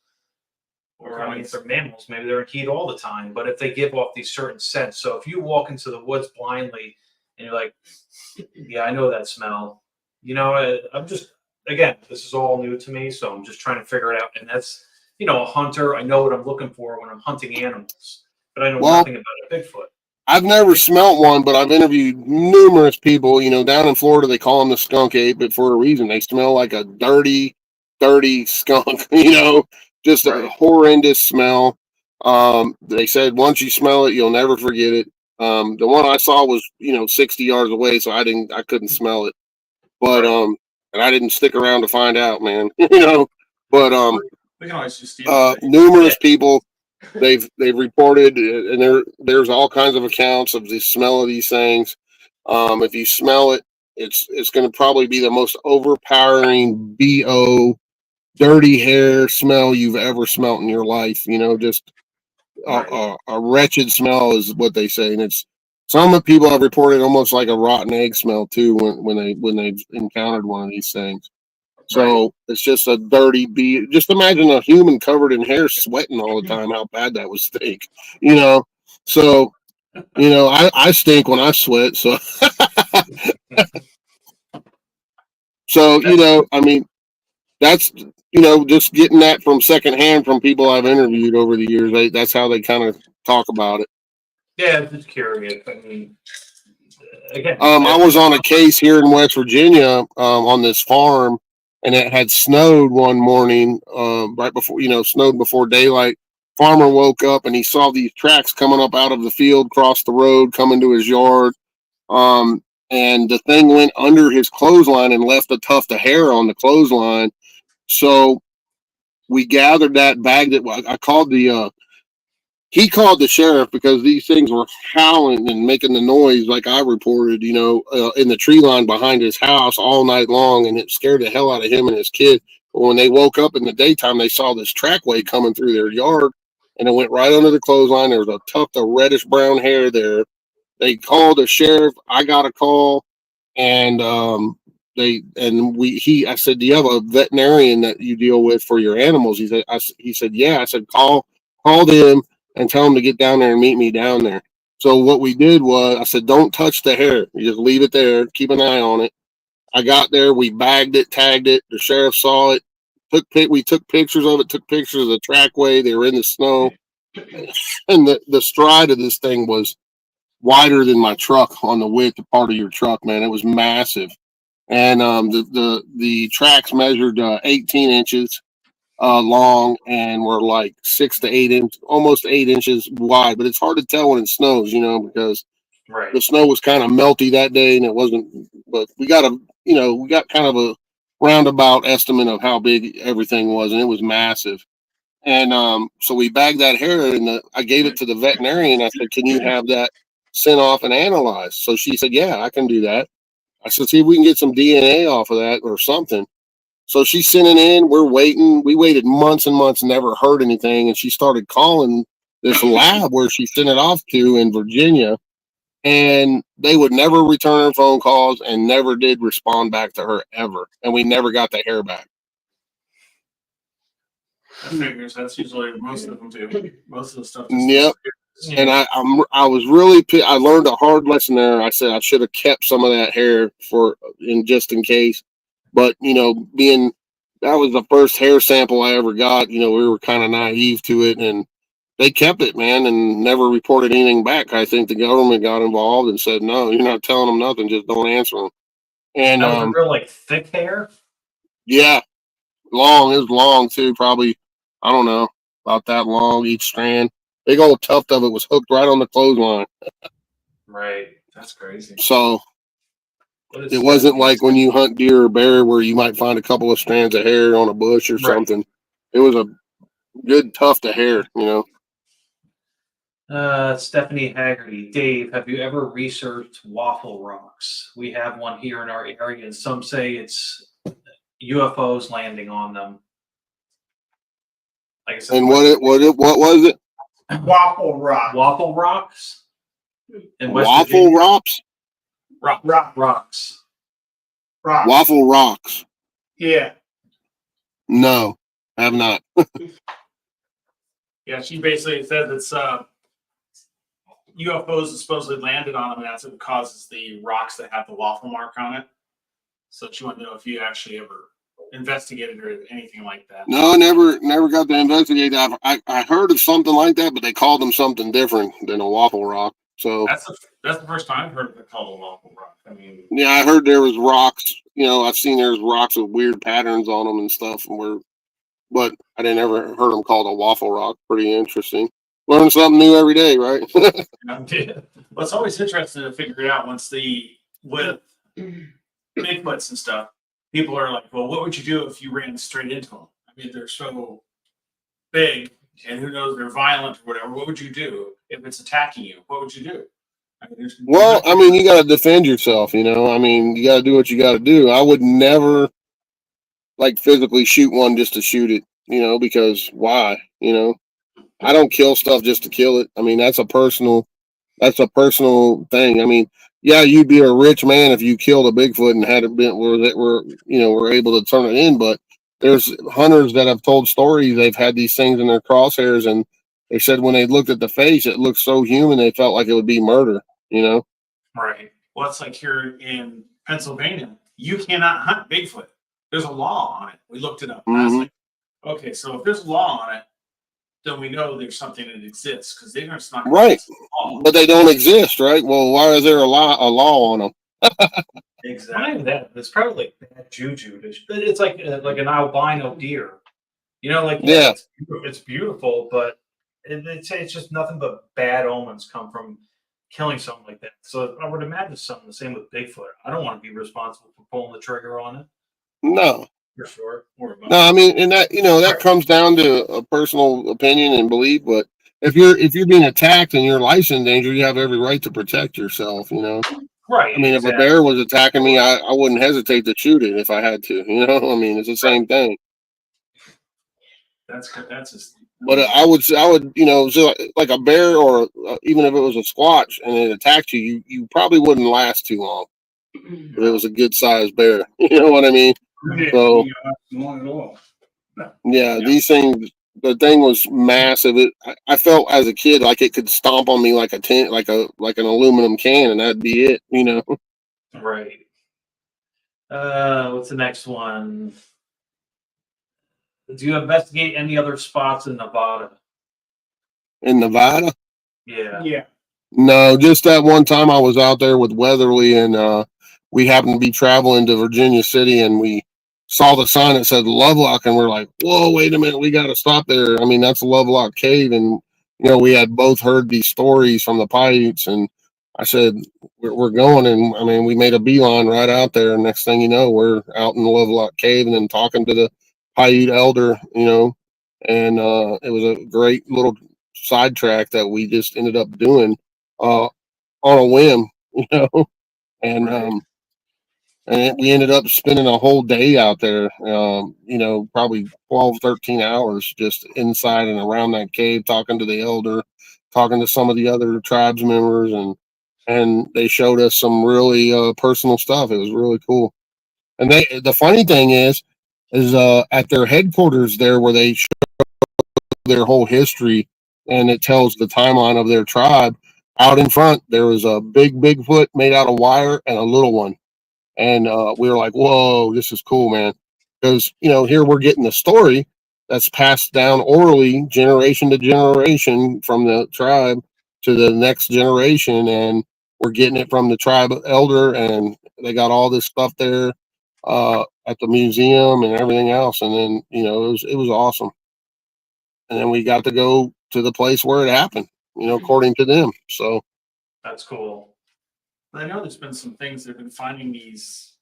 or I mean, if they're mammals, maybe they're in heat all the time, but if they give off these certain scents. So if you walk into the woods blindly and you're like, yeah, I know that smell, I'm just, again, this is all new to me. So I'm just trying to figure it out. And that's, a hunter. I know what I'm looking for when I'm hunting animals, but I know Well, nothing about a Bigfoot. I've never smelt one, but I've interviewed numerous people. Down in Florida, they call them the skunk ape, but for a reason. They smell like a dirty, dirty skunk. Just a Right. horrendous smell. They said once you smell it, you'll never forget it. The one I saw was 60 yards away, so I couldn't smell it. But Right. and I didn't stick around to find out, man. But We can always just steal it. numerous people they've reported, and there's all kinds of accounts of the smell of these things. If you smell it, it's going to probably be the most overpowering bo dirty hair smell you've ever smelt in your life. Just Right. a wretched smell is what they say, and it's some of the people have reported almost like a rotten egg smell too when they've encountered one of these things. So it's just a dirty bee. Just imagine a human covered in hair sweating all the time. How bad that would stink, So, I stink when I sweat. So, I mean, that's, just getting that from secondhand from people I've interviewed over the years. That's how they kind of talk about it. Yeah, I'm just curious. I mean, again, I was on a case here in West Virginia on this farm, and it had snowed one morning right before, snowed before daylight. Farmer woke up and he saw these tracks coming up out of the field, cross the road, coming to his yard. And the thing went under his clothesline and left a tuft of hair on the clothesline. So we gathered that, bagged it. I called he called the sheriff because these things were howling and making the noise like I reported, in the tree line behind his house all night long, and it scared the hell out of him and his kid. But when they woke up in the daytime, they saw this trackway coming through their yard, and it went right under the clothesline. There was a tuft of reddish brown hair there. They called the sheriff. I got a call, and I said, do you have a veterinarian that you deal with for your animals? He said, yeah. I said, call them and tell them to get down there and meet me down there. So what we did was, I said, don't touch the hair. You just leave it there. Keep an eye on it. I got there. We bagged it, tagged it. The sheriff saw it. We took pictures of it. Took pictures of the trackway. They were in the snow, and the stride of this thing was wider than my truck on the width part of your truck, man. It was massive. And the tracks measured 18 inches long and were like 6 to 8 inch, almost 8 inches wide. But it's hard to tell when it snows, because right. the snow was kind of melty that day, and it wasn't. But we got kind of a roundabout estimate of how big everything was, and it was massive. And so we bagged that hair, and I gave it to the veterinarian. I said, "Can you have that sent off and analyzed?" So she said, "Yeah, I can do that." I said, "See if we can get some DNA off of that or something." So she sent it in. We're waiting. We waited months and months, never heard anything. And she started calling this lab where she sent it off to in Virginia, and they would never return her phone calls and never did respond back to her ever. And we never got the hair back. That figures. That's usually most of them do. Most of the stuff. Yep. Yeah. And I was really I learned a hard lesson there. I said I should have kept some of that hair just in case. But being that was the first hair sample I ever got, we were kind of naive to it, and they kept it, man, and never reported anything back. I think the government got involved and said, "No, you're not telling them nothing. Just don't answer them." And That was a real thick hair. yeah, long. It was long too. Probably, I don't know, about that long each strand. Big old tuft of it was hooked right on the clothesline. Right. That's crazy. So it wasn't like when you hunt deer or bear where you might find a couple of strands of hair on a bush or something. It was a good tuft of hair, Stephanie Haggerty, Dave, have you ever researched waffle rocks? We have one here in our area, and some say it's UFOs landing on them. Like I said, And what was it? Waffle rock. Waffle rocks? In West Waffle Virginia? rocks? Rocks. Waffle rocks. Yeah. No, I have not. Yeah, she basically said it's UFOs supposedly landed on them, and that's what causes the rocks that have the waffle mark on it. So she wanted to know if you actually ever investigated or anything like that? No, never got to investigate that. I heard of something like that, but they called them something different than a waffle rock. So That's the first time I've heard of it called a waffle rock. I mean, yeah, I heard there was rocks. I've seen there's rocks with weird patterns on them and stuff. But I didn't ever heard them called a waffle rock. Pretty interesting. Learn something new every day, right? well, it's always interesting to figure it out with Bigfoots and stuff. People are like, well, what would you do if you ran straight into them? I mean, they're so big, and who knows, they're violent or whatever. What would you do if it's attacking you? What would you do? I mean, Well, I mean, you got to defend yourself. I mean, you got to do what you got to do. I would never like physically shoot one just to shoot it. Because why? I don't kill stuff just to kill it. I mean, that's a personal thing. I mean, yeah, you'd be a rich man if you killed a Bigfoot and had it been were able to turn it in. But there's hunters that have told stories. They've had these things in their crosshairs, and they said when they looked at the face, it looked so human. They felt like it would be murder. Right. Well, it's like here in Pennsylvania, you cannot hunt Bigfoot. There's a law on it. We looked it up. And I was like, okay, so if there's a law on it, then we know there's something that exists because they're just not right. But they don't exist, right? Well, why is there a law on them? Exactly. That it's probably like bad juju. It's like an albino deer. Yeah. It's beautiful, but it's just nothing but bad omens come from killing something like that. So I would imagine something the same with Bigfoot. I don't want to be responsible for pulling the trigger on it. No. For sure. No, I mean, and that comes down to a personal opinion and belief. But if you're being attacked and your life's in danger, you have every right to protect yourself. Right. I mean, if a bear was attacking me, I wouldn't hesitate to shoot it if I had to. I mean, it's the same thing. That's good. That's just. But I would, so like a bear or even if it was a squatch and it attacked you, you probably wouldn't last too long. If it was a good sized bear, you know what I mean? So yeah, these things. The thing was massive. I felt as a kid like it could stomp on me like a tin, like an aluminum can, and that'd be it. Right. What's the next one? Do you investigate any other spots in Nevada? In Nevada? Yeah. Yeah. No, just that one time I was out there with Weatherly, and we happened to be traveling to Virginia City, and we saw the sign that said Lovelock, and we're like, "Whoa, wait a minute, we got to stop there." I mean, that's Lovelock Cave, and we had both heard these stories from the Paiutes, and I said, "We're going," and I mean, we made a beeline right out there, and next thing you know, we're out in the Lovelock Cave, and then talking to the Paiute elder, and it was a great little sidetrack that we just ended up doing on a whim, and we ended up spending a whole day out there, probably 12, 13 hours just inside and around that cave, talking to the elder, talking to some of the other tribes members, and they showed us some really personal stuff. It was really cool. And the funny thing is at their headquarters there where they show their whole history and it tells the timeline of their tribe. Out in front, there was a big Bigfoot made out of wire and a little one. And we were like, whoa, this is cool, man. Because, here we're getting the story that's passed down orally, generation to generation from the tribe to the next generation. And we're getting it from the tribe elder. And they got all this stuff there at the museum and everything else. And then, it was awesome. And then we got to go to the place where it happened, according to them. So that's cool. I know there's been some things that have been finding these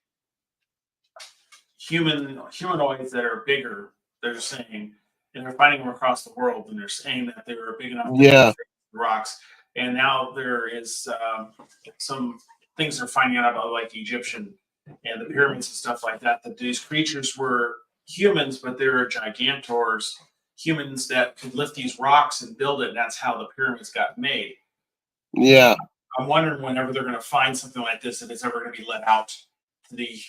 humanoids that are bigger. They're saying, and they're finding them across the world, and they're saying that they were big enough to penetrate the rocks. And now there is some things they're finding out about, like Egyptian and the pyramids and stuff like that. That these creatures were humans, but they were gigantors, humans that could lift these rocks and build it. And that's how the pyramids got made. Yeah. I'm wondering whenever they're going to find something like this, if it's ever going to be let out to the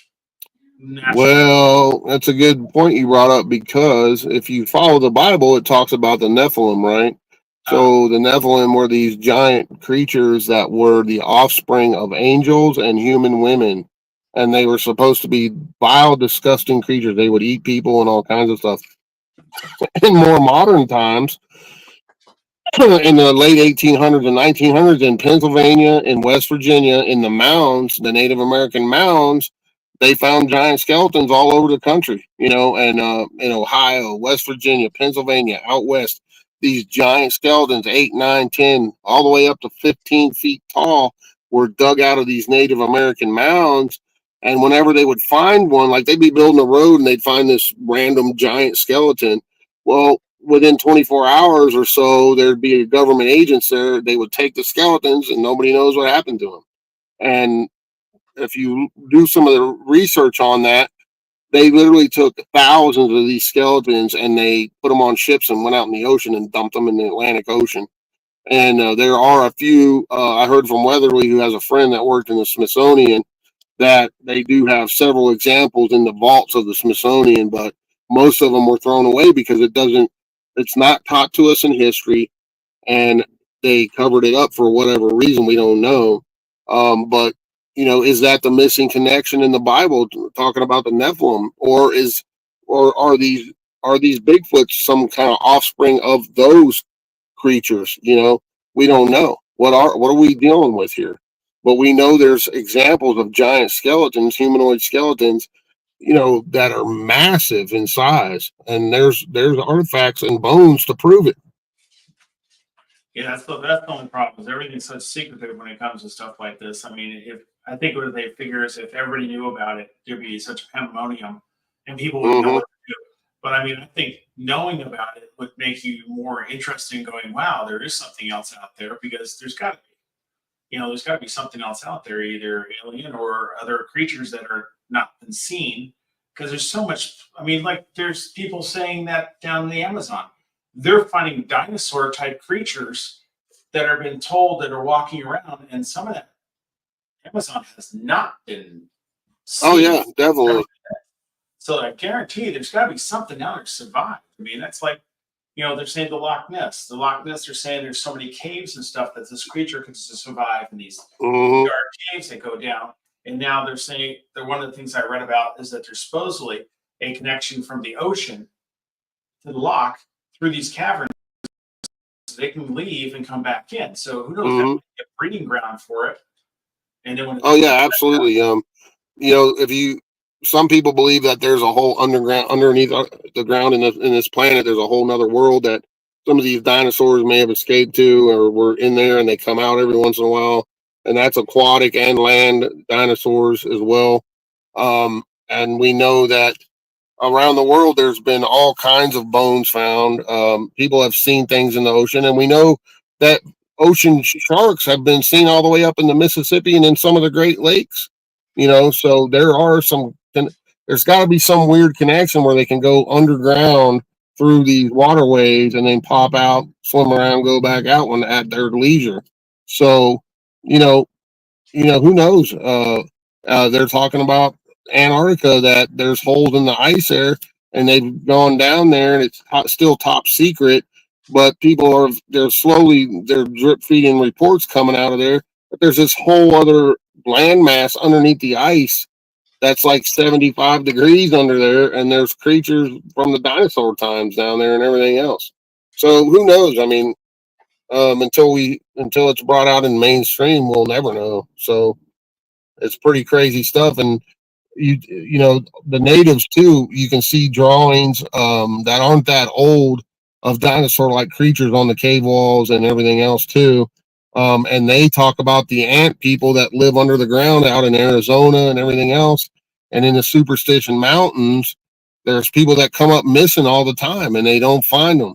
national. Well, that's a good point you brought up, because if you follow the Bible, it talks about the Nephilim, right? So the Nephilim were these giant creatures that were the offspring of angels and human women. and they were supposed to be vile, disgusting creatures. They would eat people and all kinds of stuff. In more modern times, in the late 1800s and 1900s, in Pennsylvania, in West Virginia, in the mounds, the Native American mounds, they found giant skeletons all over the country, and in Ohio, West Virginia, Pennsylvania, out west, these giant skeletons, 8, 9, 10, all the way up to 15 feet tall, were dug out of these Native American mounds. And whenever they would find one, like they'd be building a road and they'd find this random giant skeleton. Well, within 24 hours or so, there'd be government agents there. They would take the skeletons and nobody knows what happened to them. And if you do some of the research on that, they literally took thousands of these skeletons and they put them on ships and went out in the ocean and dumped them in the Atlantic Ocean. And there are a few, I heard from Weatherly, who has a friend that worked in the Smithsonian, that they do have several examples in the vaults of the Smithsonian, but most of them were thrown away because it's not taught to us in history, and they covered it up for whatever reason we don't know. But is that the missing connection in the Bible talking about the Nephilim, or are these Bigfoots some kind of offspring of those creatures? We don't know. What are we dealing with here? But we know there's examples of giant skeletons, humanoid skeletons, that are massive in size, and there's artifacts and bones to prove it. Yeah, that's the only problem. Is everything's so secretive when it comes to stuff like this. I mean, I think what they figure is if everybody knew about it, there'd be such a pandemonium, and people would know what to do. But I mean, I think knowing about it would make you more interested in going, "Wow, there is something else out there," because there's got to be, there's got to be something else out there, either alien or other creatures that are not been seen. Because there's so much. I mean, like there's people saying that down in the Amazon, they're finding dinosaur type creatures that are been told that are walking around, and some of that Amazon has not been seen. Oh yeah, definitely. So I guarantee there's got to be something out there to survive. I mean, that's like, they're saying the Loch Ness. The Loch Ness, they're saying there's so many caves and stuff that this creature can survive in these dark caves that go down. And now they're saying that one of the things I read about is that there's supposedly a connection from the ocean to the loch through these caverns, so they can leave and come back in. So who knows? That might be a breeding ground for it. And then when absolutely. Some people believe that there's a whole underneath the ground in this planet. There's a whole nother world that some of these dinosaurs may have escaped to, or were in there, and they come out every once in a while. And that's aquatic and land dinosaurs as well. And we know that around the world, there's been all kinds of bones found. People have seen things in the ocean, and we know that ocean sharks have been seen all the way up in the Mississippi and in some of the Great Lakes. So there's got to be some weird connection where they can go underground through these waterways and then pop out, swim around, go back out when at their leisure. So, who knows? They're talking about Antarctica, that there's holes in the ice there, and they've gone down there, and it's still top secret. But they're drip feeding reports coming out of there. But there's this whole other landmass underneath the ice that's like 75 degrees under there, and there's creatures from the dinosaur times down there and everything else. So who knows? I mean, until it's brought out in mainstream, we'll never know. So it's pretty crazy stuff. And the natives too, you can see drawings that aren't that old of dinosaur like creatures on the cave walls and everything else too. And they talk about the ant people that live under the ground out in Arizona and everything else. And in the Superstition Mountains, there's people that come up missing all the time, and they don't find them,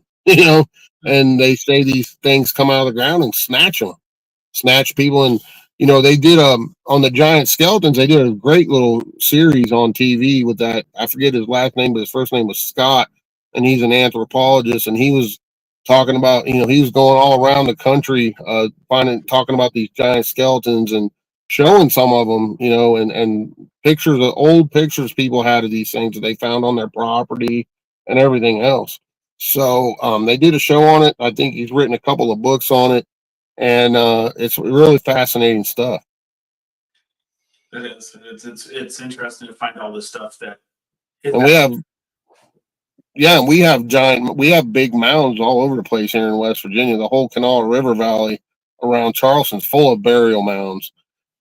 and they say these things come out of the ground and snatch people. And, they did, on the giant skeletons, they did a great little series on TV with that. I forget his last name, but his first name was Scott, and he's an anthropologist, and he was talking about, he was going all around the country, talking about these giant skeletons and showing some of them, and pictures of old pictures people had of these things that they found on their property and everything else. So they did a show on it. I think he's written a couple of books on it, and it's really fascinating stuff. It is. It's interesting to find all this stuff that. And we have big mounds all over the place here in West Virginia. The whole Kanawha River Valley around Charleston's full of burial mounds.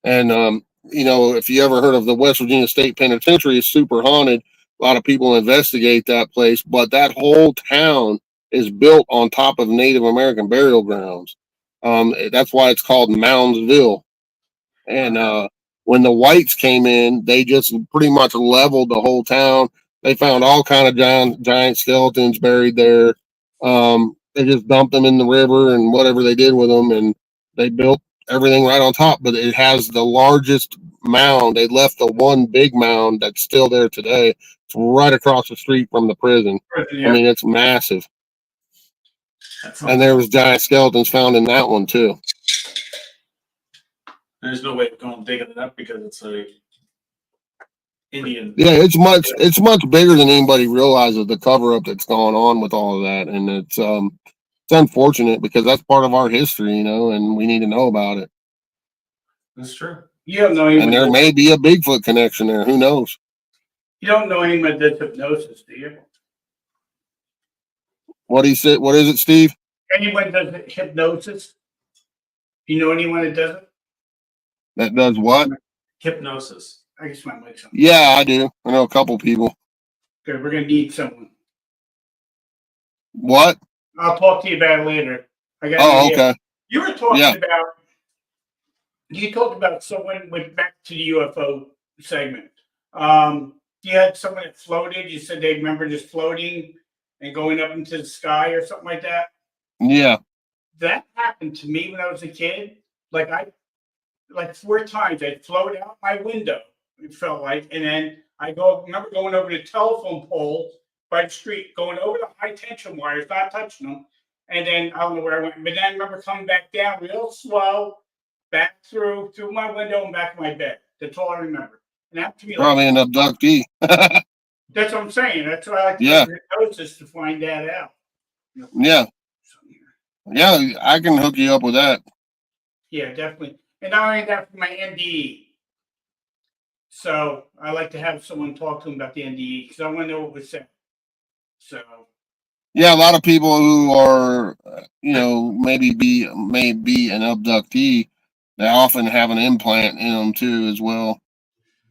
And, if you ever heard of the West Virginia State Penitentiary, it's super haunted. A lot of people investigate that place, but that whole town is built on top of Native American burial grounds. That's why it's called Moundsville. And when the whites came in, they just pretty much leveled the whole town. They found all kind of giant skeletons buried there. They just dumped them in the river and whatever they did with them, and they built everything right on top. But it has the largest mound. They left the one big mound that's still there today. It's right across the street from the prison. Yeah. I mean, it's massive. And there was giant skeletons found in that one too. There's no way of going digging it up because it's a Indian. Yeah, it's much bigger than anybody realizes, the cover up that's going on with all of that. And it's unfortunate because that's part of our history, and we need to know about it. That's true. You don't know And there may be a Bigfoot connection there. Who knows? You don't know anyone that does hypnosis, do you? What is it, Steve? Anyone does hypnosis? You know anyone that does it? That does what? Hypnosis. I guess my mic's on. Yeah, I do. I know a couple people. Okay, we're gonna need someone. What? I'll talk to you about it later. I got. Oh, okay. You were talking about. You talked about someone went back to the UFO segment. You had someone that floated. You said they remember just floating and going up into the sky or something like that. Yeah. That happened to me when I was a kid. Like 4 times I'd float out my window. It felt like, and then I remember going over the telephone pole by the street, going over the high tension wires, not touching them. And then I don't know where I went, but then I remember coming back down real slow, back through my window and back to my bed. That's all I remember. And that to me, probably an abductee. That's what I'm saying. That's why I like to do hypnosis to find that out. Yeah. Yeah, I can hook you up with that. Yeah, definitely. And not only that, for my NDE. So I like to have someone talk to them about the NDE because I want to know what was said. So. Yeah, a lot of people who are, may be an abductee, they often have an implant in them too as well.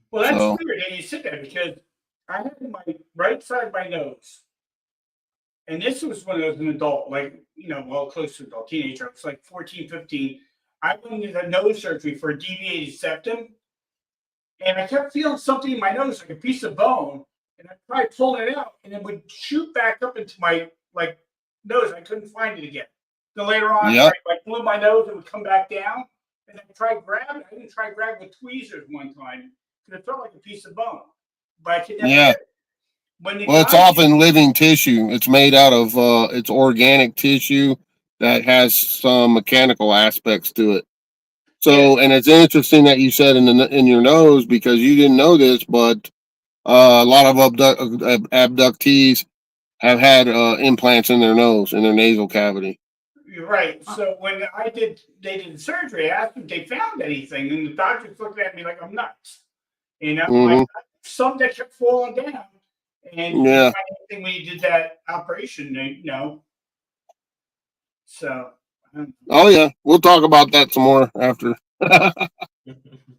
Well, that's weird that you said that because I had my right side of my nose. And this was when I was an adult, close to adult, teenager. I was like 14, 15. I went into nose surgery for a deviated septum. And I kept feeling something in my nose, like a piece of bone. And I tried pulling it out, and it would shoot back up into my nose. I couldn't find it again. Then later on, I blew my nose, it would come back down. And I tried grabbing. I didn't try grabbing with tweezers one time because it felt like a piece of bone. But I could never get it. It's often living tissue. It's made out of it's organic tissue that has some mechanical aspects to it. So, and it's interesting that you said in your nose because you didn't know this, but a lot of abductees have had implants in their nose, in their nasal cavity. You're right. So when they did surgery, I asked them if they found anything, and the doctors looked at me like I'm nuts. Some that kept falling down. And you didn't find anything when you did that operation, So. Oh yeah, we'll talk about that some more after.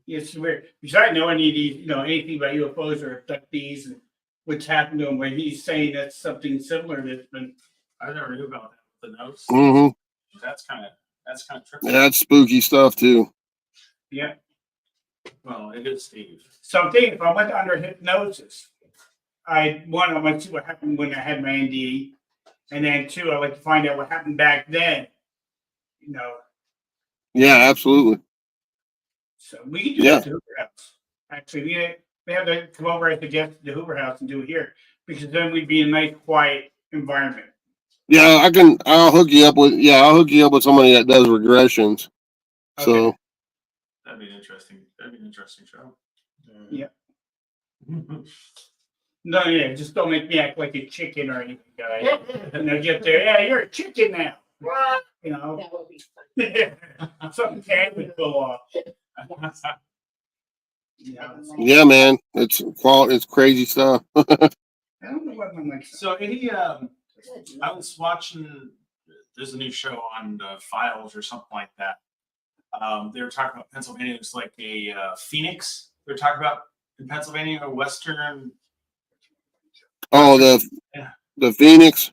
It's weird because I know any of these, anything about UFOs or abductees and what's happened to him. Where he's saying that's something similar that's been. I never knew about that with the nose. Mm-hmm. That's kind of tricky. Yeah, that's spooky stuff too. Yeah. Well, it is, Steve. So I'm thinking if I went under hypnosis, I want to see what happened when I had my NDE, and then 2, I like to find out what happened back then. Yeah, absolutely. So we can do that at the Hoover House. Actually, we have to come over at the Hoover House and do it here because then we'd be in a nice, quiet environment. Yeah, I'll hook you up with somebody that does regressions. Okay. So that'd be interesting. That'd be an interesting show. Yeah. No, just don't make me act like a chicken or anything, guys. And they'll get there. Yeah, you're a chicken now. That would be fun. Something can would go off. Yeah, man, it's crazy stuff. I don't know what my mic's on. So any I was watching. There's a new show on Files or something like that. They were talking about Pennsylvania. It's like a phoenix. They're talking about in Pennsylvania, Western. Oh, Yeah. the Phoenix.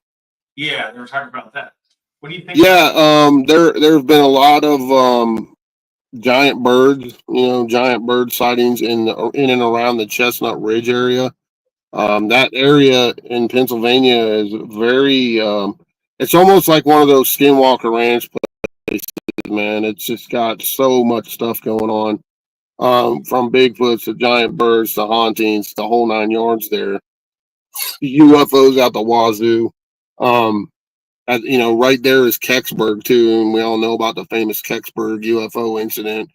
Yeah, they were talking about that. What do you think? Yeah, there's been a lot of giant birds, giant bird sightings in and around the Chestnut Ridge area. That area in Pennsylvania is very. It's almost like one of those Skinwalker Ranch places, man. It's just got so much stuff going on. From Bigfoots to giant birds to hauntings, the whole 9 yards there. UFOs out the wazoo. Um, right there is Kecksburg too, and we all know about the famous Kecksburg UFO incident.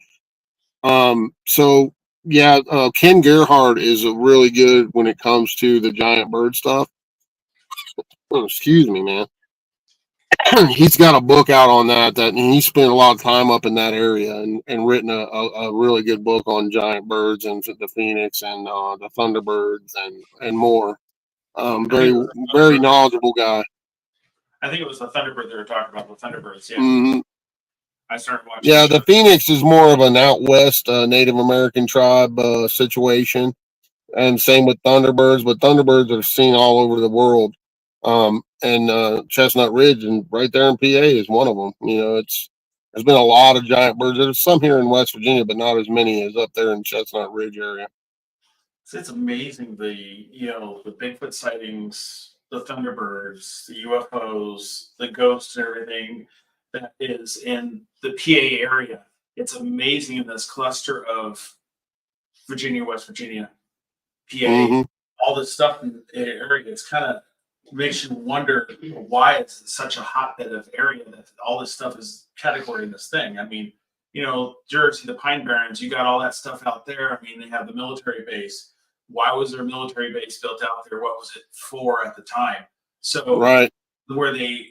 So yeah, Ken Gerhard is really good when it comes to the giant bird stuff. Oh, excuse me, man. He's got a book out on that, and he spent a lot of time up in that area and written a really good book on giant birds and the phoenix and the thunderbirds and more. Very very knowledgeable guy. I think it was the Thunderbird they were talking about. The Thunderbirds, yeah. Mm-hmm. I started watching. Yeah, the Phoenix is more of an out west Native American tribe situation, and same with Thunderbirds. But Thunderbirds are seen all over the world. And Chestnut Ridge and right there in PA is one of them. There's been a lot of giant birds. There's some here in West Virginia, but not as many as up there in Chestnut Ridge area. It's amazing the Bigfoot sightings, the Thunderbirds, the UFOs, the ghosts, and everything that is in the PA area. It's amazing in this cluster of Virginia, West Virginia, PA, Mm-hmm. all this stuff in the area. It's kind of makes you wonder why it's such a hotbed of area that all this stuff is category in this thing. I mean, Jersey, the Pine Barrens, you got all that stuff out there. I mean, they have the military base. Why was there a military base built out there? What was it for at the time? So, right, were they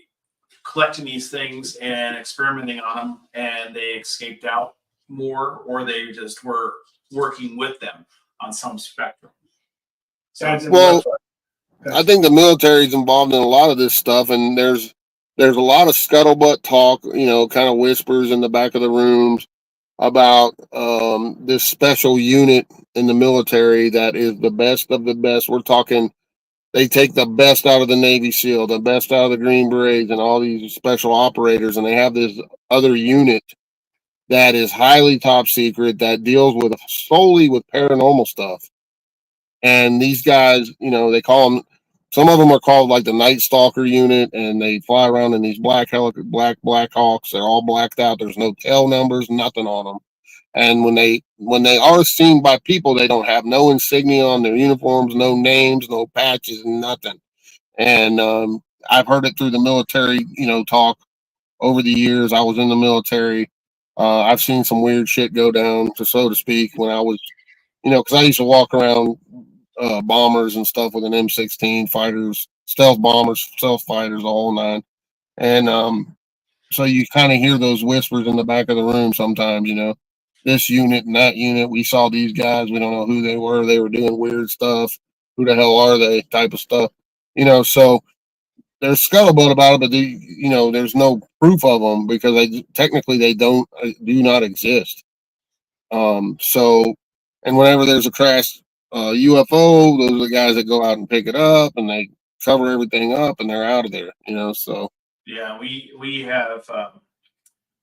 collecting these things and experimenting on them, and they escaped out more, or they just were working with them on some spectrum? So, well, I think the military is involved in a lot of this stuff, and there's a lot of scuttlebutt talk, kind of whispers in the back of the rooms about this special unit in the military that is the best of the best. We're talking they take the best out of the Navy SEAL, the best out of the Green Berets, and all these special operators, and they have this other unit that is highly top secret that deals with solely with paranormal stuff. And these guys, they call them. Some of them are called like the Night Stalker unit, and they fly around in these black Hawks. They're all blacked out. There's no tail numbers, nothing on them. And when they are seen by people, they don't have no insignia on their uniforms, no names, no patches, nothing. And I've heard it through the military, talk over the years. I was in the military. I've seen some weird shit go down, so to speak, when I was, because I used to walk around bombers and stuff with an M16 fighters, stealth bombers, stealth fighters, the whole nine. And so you kind of hear those whispers in the back of the room sometimes, this unit and that unit. We saw these guys. We don't know who they were. They were doing weird stuff. Who the hell are they? Type of stuff. So there's scuttlebutt about it, but there's no proof of them because technically they do not exist. So, and whenever there's a crash UFO, those are the guys that go out and pick it up and they cover everything up and they're out of there. So yeah, we have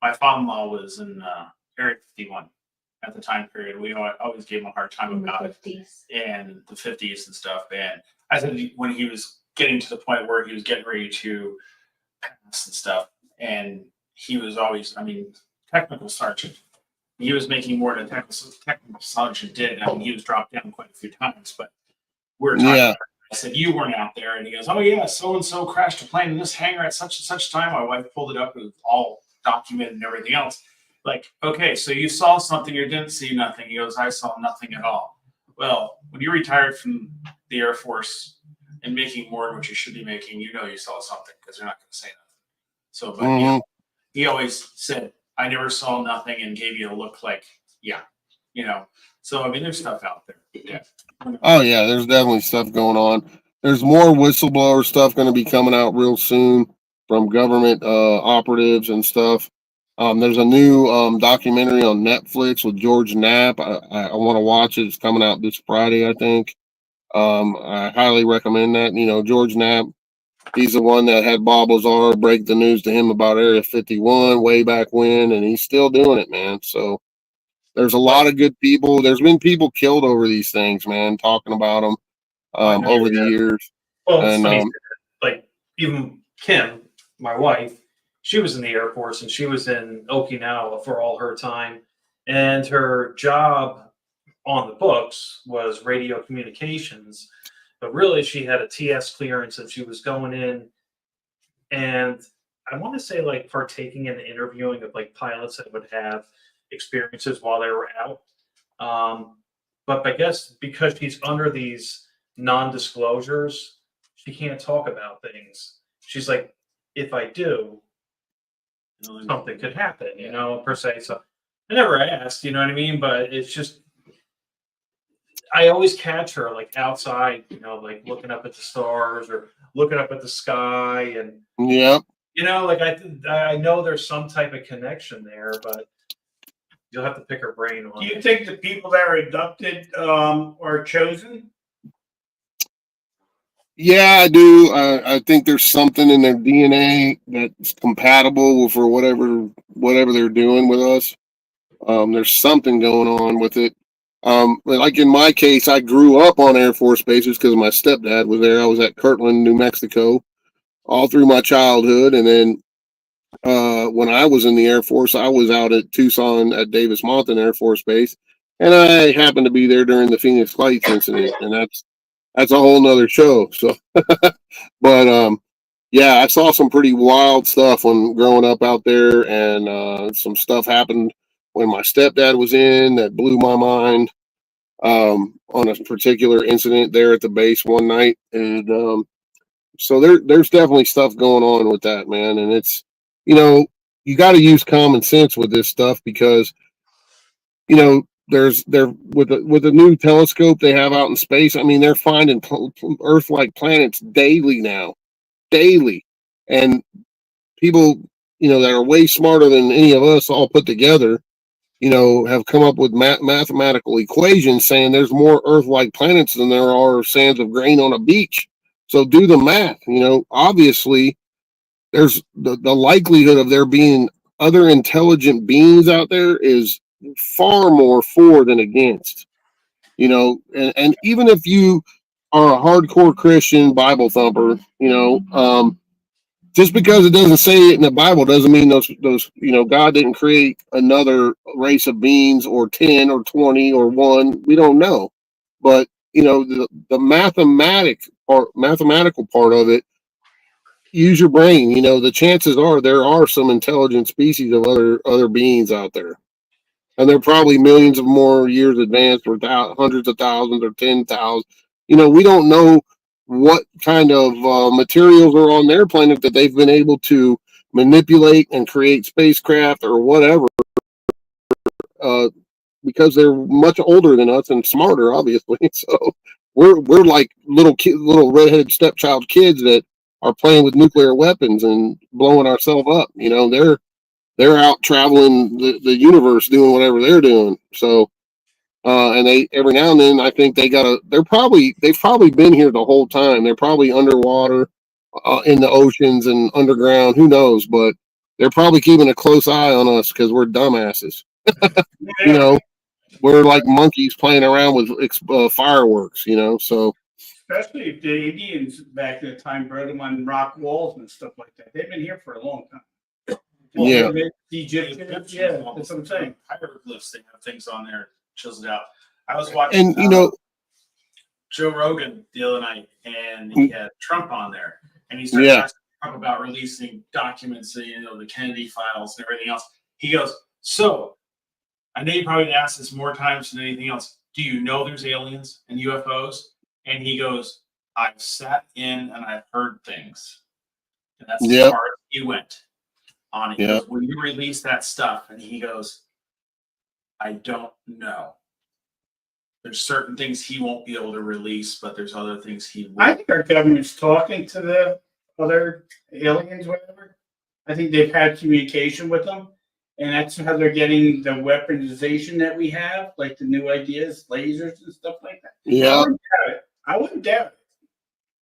my father-in-law was in Area 51 at the time period. We always gave him a hard time about it and the 50s and stuff. And I said when he was getting to the point where he was getting ready to pass and stuff, and he was always, technical sergeant. He was making more than technical sergeant did. He was dropped down quite a few times, but we were talking. Yeah. I said, you weren't out there. And he goes, oh, yeah, so-and-so crashed a plane in this hangar at such and such time. My wife pulled it up. It was all documented and everything else. Like, okay, so you saw something or didn't see nothing. He goes, I saw nothing at all. Well, when you retired from the Air Force and making more than what you should be making, you saw something because they're not going to say nothing. So, but he always said, I never saw nothing and gave you a look like, yeah, you know. So I mean, there's stuff out there. Yeah. Oh yeah, there's definitely stuff going on. There's more whistleblower stuff going to be coming out real soon from government operatives and stuff. There's a new documentary on Netflix with George Knapp. I want to watch it. It's coming out this Friday, I think. I highly recommend that. You know, George Knapp, he's the one that had Bob Lazar break the news to him about Area 51 way back when, and he's still doing it, man. So there's a lot of good people. There's been people killed over these things, man, talking about them over the years. Well, it's And funny, like even Kim, my wife, she was in the Air Force and she was in Okinawa for all her time, and her job on the books was radio communications, but really she had a TS clearance and she was going in, and I want to say like partaking in the interviewing of like pilots that would have experiences while they were out. But I guess because she's under these non-disclosures, she can't talk about things. She's like, if I do, something could happen, per se. So I never asked, you know what I mean? But it's just, I always catch her like outside, like looking up at the stars or looking up at the sky, and yeah, like I know there's some type of connection there, but you'll have to pick her brain on. Do you think the people that are abducted are chosen? yeah, I do. I think there's something in their DNA that's compatible for whatever they're doing with us. There's something going on with it. Like in my case, I grew up on Air Force bases because my stepdad was there. I was at Kirtland, New Mexico, all through my childhood, and then when I was in the Air Force, I was out at Tucson at Davis Monthan Air Force Base, and I happened to be there during the Phoenix Lights incident, and that's a whole nother show. So, but yeah, I saw some pretty wild stuff when growing up out there, and some stuff happened when my stepdad was in that blew my mind. On a particular incident there at the base one night, and so there's definitely stuff going on with that, man, and it's you got to use common sense with this stuff because there's with the new telescope they have out in space. I mean, they're finding Earth-like planets daily now, daily, and people that are way smarter than any of us all put together have come up with mathematical equations saying there's more Earth-like planets than there are sands of grain on a beach. So do the math. Obviously, there's the likelihood of there being other intelligent beings out there is far more for than against. And even if you are a hardcore Christian Bible thumper, just because it doesn't say it in the Bible doesn't mean those God didn't create another race of beings or 10 or 20 or 1. We don't know. But the mathematical part of it, use your brain. The chances are there are some intelligent species of other beings out there. And they're probably millions of more years advanced or hundreds of thousands or 10,000. We don't know what kind of materials are on their planet that they've been able to manipulate and create spacecraft or whatever, because they're much older than us and smarter, obviously. So we're like little redheaded stepchild kids that are playing with nuclear weapons and blowing ourselves up. They're out traveling the universe doing whatever they're doing. So and they every now and then I think they've probably been here the whole time. They're probably underwater, in the oceans and underground. Who knows? But they're probably keeping a close eye on us because we're dumbasses. Yeah. We're like monkeys playing around with fireworks. So Especially if the Indians back in the time brought them on rock walls and stuff like that. They've been here for a long time. Well, yeah, The Egyptians, yeah, that's what I'm saying. Hieroglyphs, they have things on there chiseled out. I was watching and Joe Rogan the other night, and he had Trump on there, and he started asking Trump about releasing documents, the Kennedy files and everything else. He goes, "So, I know you probably asked this more times than anything else. Do you know there's aliens and UFOs?" And he goes, "I've sat in and I've heard things," and that's as far as he went on it. He goes, "Will you release that stuff?" And he goes, "I don't know." there's certain things he won't be able to release, but there's other things he will. I think our government's talking to the other aliens, whatever. I think they've had communication with them, and that's how they're getting the weaponization that we have, like the new ideas, lasers and stuff like that. Yeah. I wouldn't doubt it.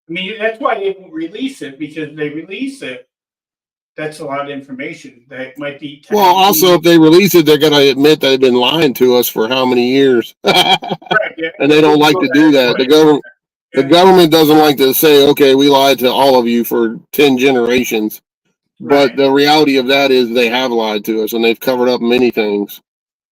I mean, that's why they won't release it, because they release it. That's a lot of information that might be. Well, also, if they release it, they're going to admit they've been lying to us for how many years, Right, yeah. and they don't like to do that. The government doesn't like to say, "Okay, we lied to all of you for 10 generations." But Right. the reality of that is they have lied to us, and they've covered up many things.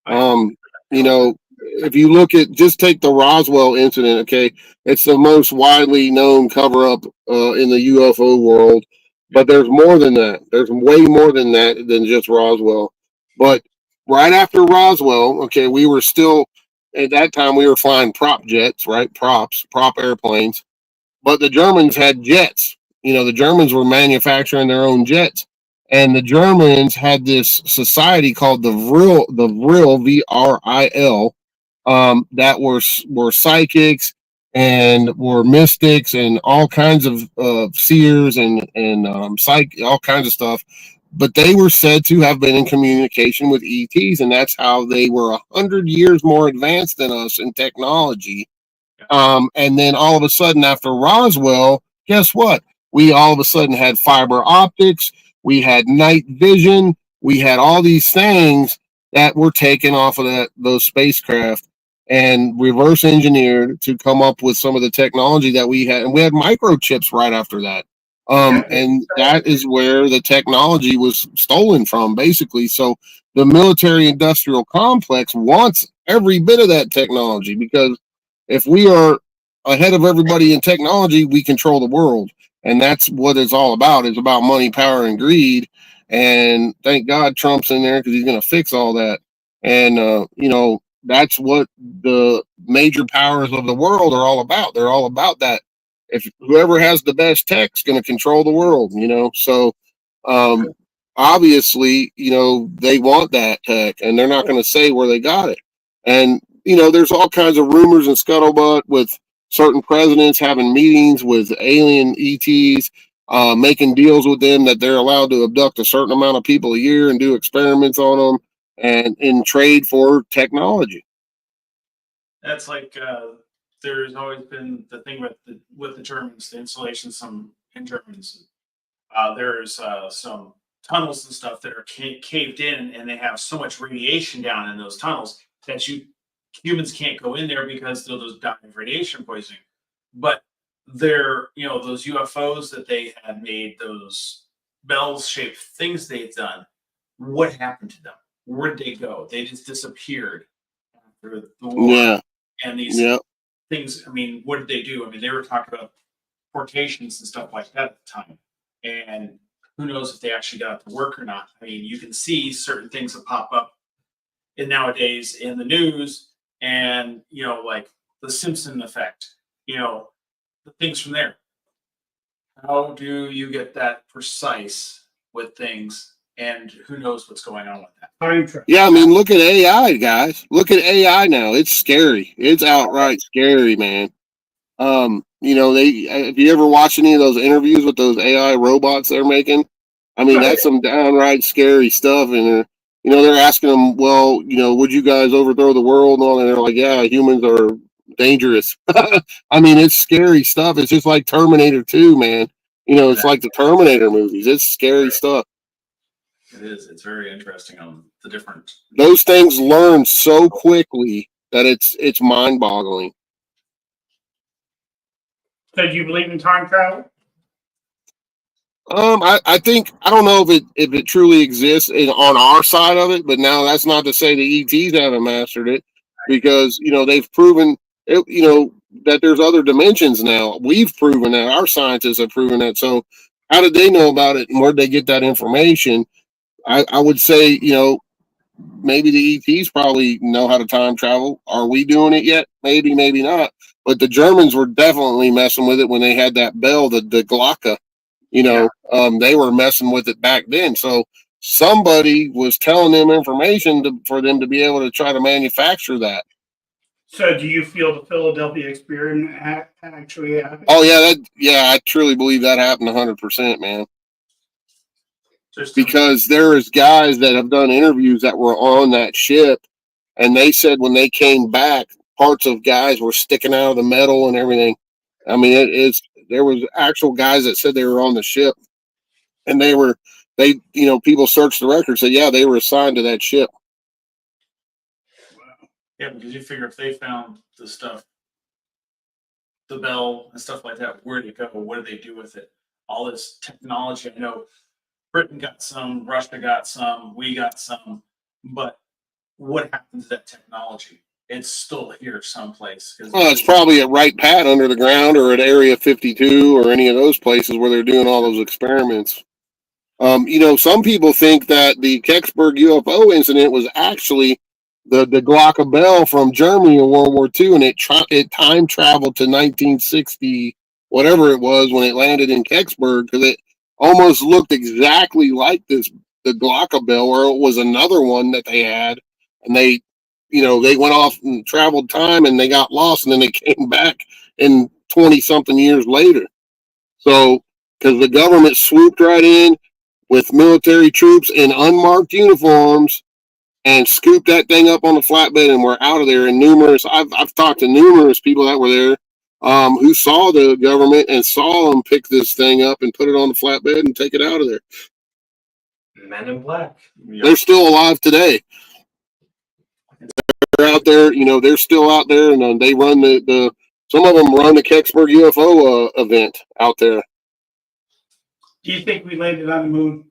You know, if you look at, just take the Roswell incident, okay, it's the most widely known cover up in the UFO world, but there's more than that. There's way more than that than just Roswell. But right after Roswell, okay, we were still, at that time, we were flying prop jets, right? Prop airplanes. But the Germans had jets. You know, the Germans were manufacturing their own jets. And the Germans had this society called the Vril, VRIL, that were psychics and were mystics and all kinds of seers and all kinds of stuff. But they were said to have been in communication with ETs, and that's how they were 100 years more advanced than us in technology. And then all of a sudden, after Roswell, guess what? We all of a sudden had fiber optics. We had night vision. We had all these things that were taken off of those spacecraft and reverse engineered to come up with some of the technology that we had. And we had microchips right after that. And that is where the technology was stolen from, basically. So the military industrial complex wants every bit of that technology, because if we are ahead of everybody in technology, we control the world. And that's what it's all about. It's about money, power, and greed. And thank God Trump's in there, because he's going to fix all that. And, you know, that's what the major powers of the world are all about. They're all about that. If whoever has the best tech is going to control the world, you know. So obviously, you know, they want that tech, and they're not going to say where they got it. And, you know, there's all kinds of rumors and scuttlebutt with certain presidents having meetings with alien ETs, making deals with them that they're allowed to abduct a certain amount of people a year and do experiments on them, and in trade for technology. That's like there's always been the thing with the Germans, the installations some in Germans. There's some tunnels and stuff that are caved in, and they have so much radiation down in those tunnels that humans can't go in there because they'll just die of radiation poisoning. But they're, you know, those UFOs that they had made, those bell-shaped things they've done, what happened to them? Where did they go? They just disappeared after the war. Yeah. And these things, I mean, what did they do? I mean, they were talking about portations and stuff like that at the time. And who knows if they actually got to work or not. I mean, you can see certain things that pop up nowadays in the news, and, you know, like the Simpson effect, you know, the things from there. How do you get that precise with things, and who knows what's going on with that? Yeah, I mean, look at AI, guys. Look at AI now. It's scary. It's outright scary, man. You know, if you ever watch any of those interviews with those AI robots they're making, I mean, that's some downright scary stuff. And you know, they're asking them, well, you know, would you guys overthrow the world and all? And they're like, yeah, humans are dangerous. I mean, it's scary stuff. It's just like Terminator 2, man. You know, it's like the Terminator movies. It's scary stuff. It is. It's very interesting on the different. Those things learn so quickly that it's mind-boggling. So do you believe in time travel? I think, I don't know if it truly exists on our side of it, but now that's not to say the ETs haven't mastered it, because, you know, they've proven it, you know, that there's other dimensions now. We've proven that. Our scientists have proven that. So how did they know about it, and where did they get that information? I would say, you know, maybe the ETs probably know how to time travel. Are we doing it yet? Maybe, maybe not. But the Germans were definitely messing with it when they had that bell, the Glocke. You know, they were messing with it back then. So somebody was telling them information for them to be able to try to manufacture that. So, do you feel the Philadelphia experiment actually happened? Oh yeah, I truly believe that happened 100%, man. Because there is guys that have done interviews that were on that ship, and they said when they came back, parts of guys were sticking out of the metal and everything. I mean, there was actual guys that said they were on the ship, and people searched the record, said yeah, they were assigned to that ship. Yeah, because you figure if they found the stuff, the bell and stuff like that, where did it go? What did they do with it? All this technology. I know Britain got some, Russia got some, we got some, but what happened to that technology? It's still here someplace. Well, it's probably at Wright Pat under the ground, or at Area 52, or any of those places where they're doing all those experiments. Some people think that the Kecksburg UFO incident was actually the Glocke Bell from Germany in World War II, and it time traveled to 1960, whatever it was, when it landed in Kecksburg, because it almost looked exactly like the Glocke Bell, or it was another one that they had, and they went off and traveled time, and they got lost, and then they came back in 20-something years later. So, because the government swooped right in with military troops in unmarked uniforms and scooped that thing up on the flatbed, and we're out of there. And I've talked to numerous people that were there who saw the government and saw them pick this thing up and put it on the flatbed and take it out of there. Men in Black. They're still alive today. They're out there, they're still out there, and they run some of them run the Kecksburg UFO event out there. Do you think we landed on the moon?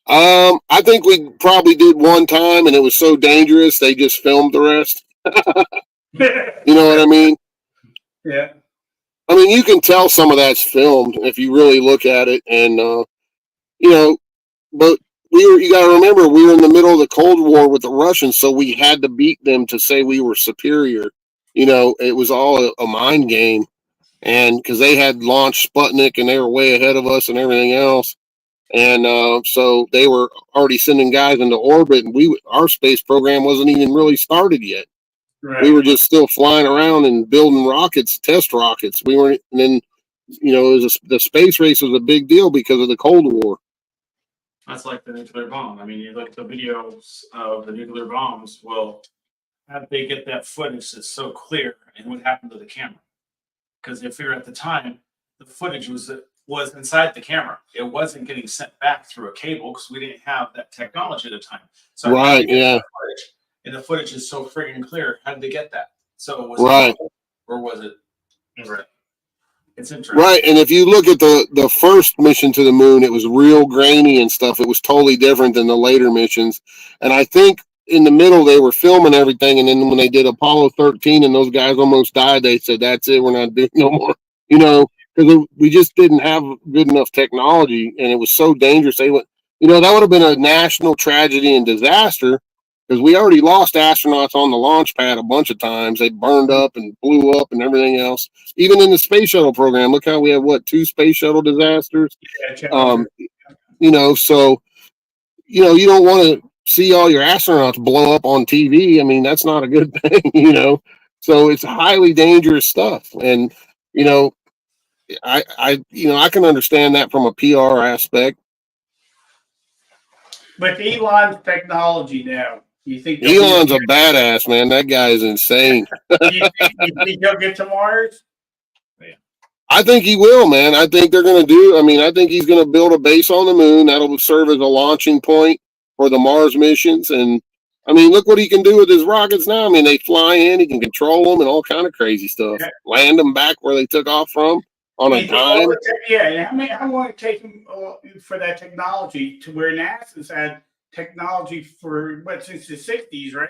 I think we probably did one time, and it was so dangerous they just filmed the rest. You know what I mean? Yeah. I mean, you can tell some of that's filmed if you really look at it, and but you got to remember, we were in the middle of the Cold War with the Russians, so we had to beat them to say we were superior. It was all a mind game, and because they had launched Sputnik and they were way ahead of us and everything else. And so they were already sending guys into orbit, and our space program wasn't even really started yet. Right. We were just still flying around and building rockets, test rockets. We weren't, and then the space race was a big deal because of the Cold War. That's like the nuclear bomb. I mean, you look at the videos of the nuclear bombs. Well, how did they get that footage that's so clear, and what happened to the camera? Because they figure at the time the footage was inside the camera. It wasn't getting sent back through a cable because we didn't have that technology at the time. So right, yeah. And the footage is so friggin' clear. How did they get that? So was right, it, or was it? Right. It's interesting. Right, and if you look at the first mission to the moon, it was real grainy and stuff. It was totally different than the later missions. And I think in the middle they were filming everything, and then when they did Apollo 13 and those guys almost died, they said, "That's it. We're not doing no more." Because we just didn't have good enough technology, and it was so dangerous. They went, that would have been a national tragedy and disaster, because we already lost astronauts on the launch pad a bunch of times. They burned up and blew up and everything else. Even in the space shuttle program, look how we have 2 space shuttle disasters. Yeah, so you don't want to see all your astronauts blow up on TV. I mean, that's not a good thing. So it's highly dangerous stuff, and I can understand that from a PR aspect. With Elon's technology now, you think Elon's a badass, man? That guy is insane. you think he'll get to Mars? I think he will, man. I think they're going to do. I mean, I think he's going to build a base on the moon that'll serve as a launching point for the Mars missions. And I mean, look what he can do with his rockets now. I mean, they fly in, he can control them, and all kind of crazy stuff. Yeah. Land them back where they took off from on a dime. Yeah, how long it take him for that technology to where NASA's had technology for since the 60s, right?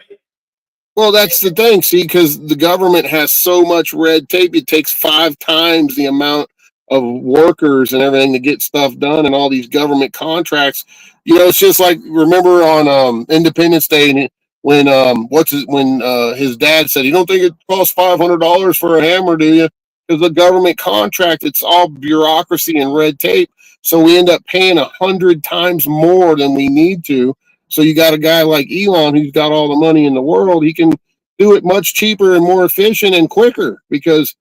Well, that's the thing, see, because the government has so much red tape, it takes 5 times the amount of workers and everything to get stuff done, and all these government contracts. It's just like, remember on Independence Day when his dad said, "You don't think it costs $500 for a hammer, do you?" Because the government contract, it's all bureaucracy and red tape, so we end up paying 100 times more than we need to. So you got a guy like Elon who's got all the money in the world. He can do it much cheaper and more efficient and quicker, because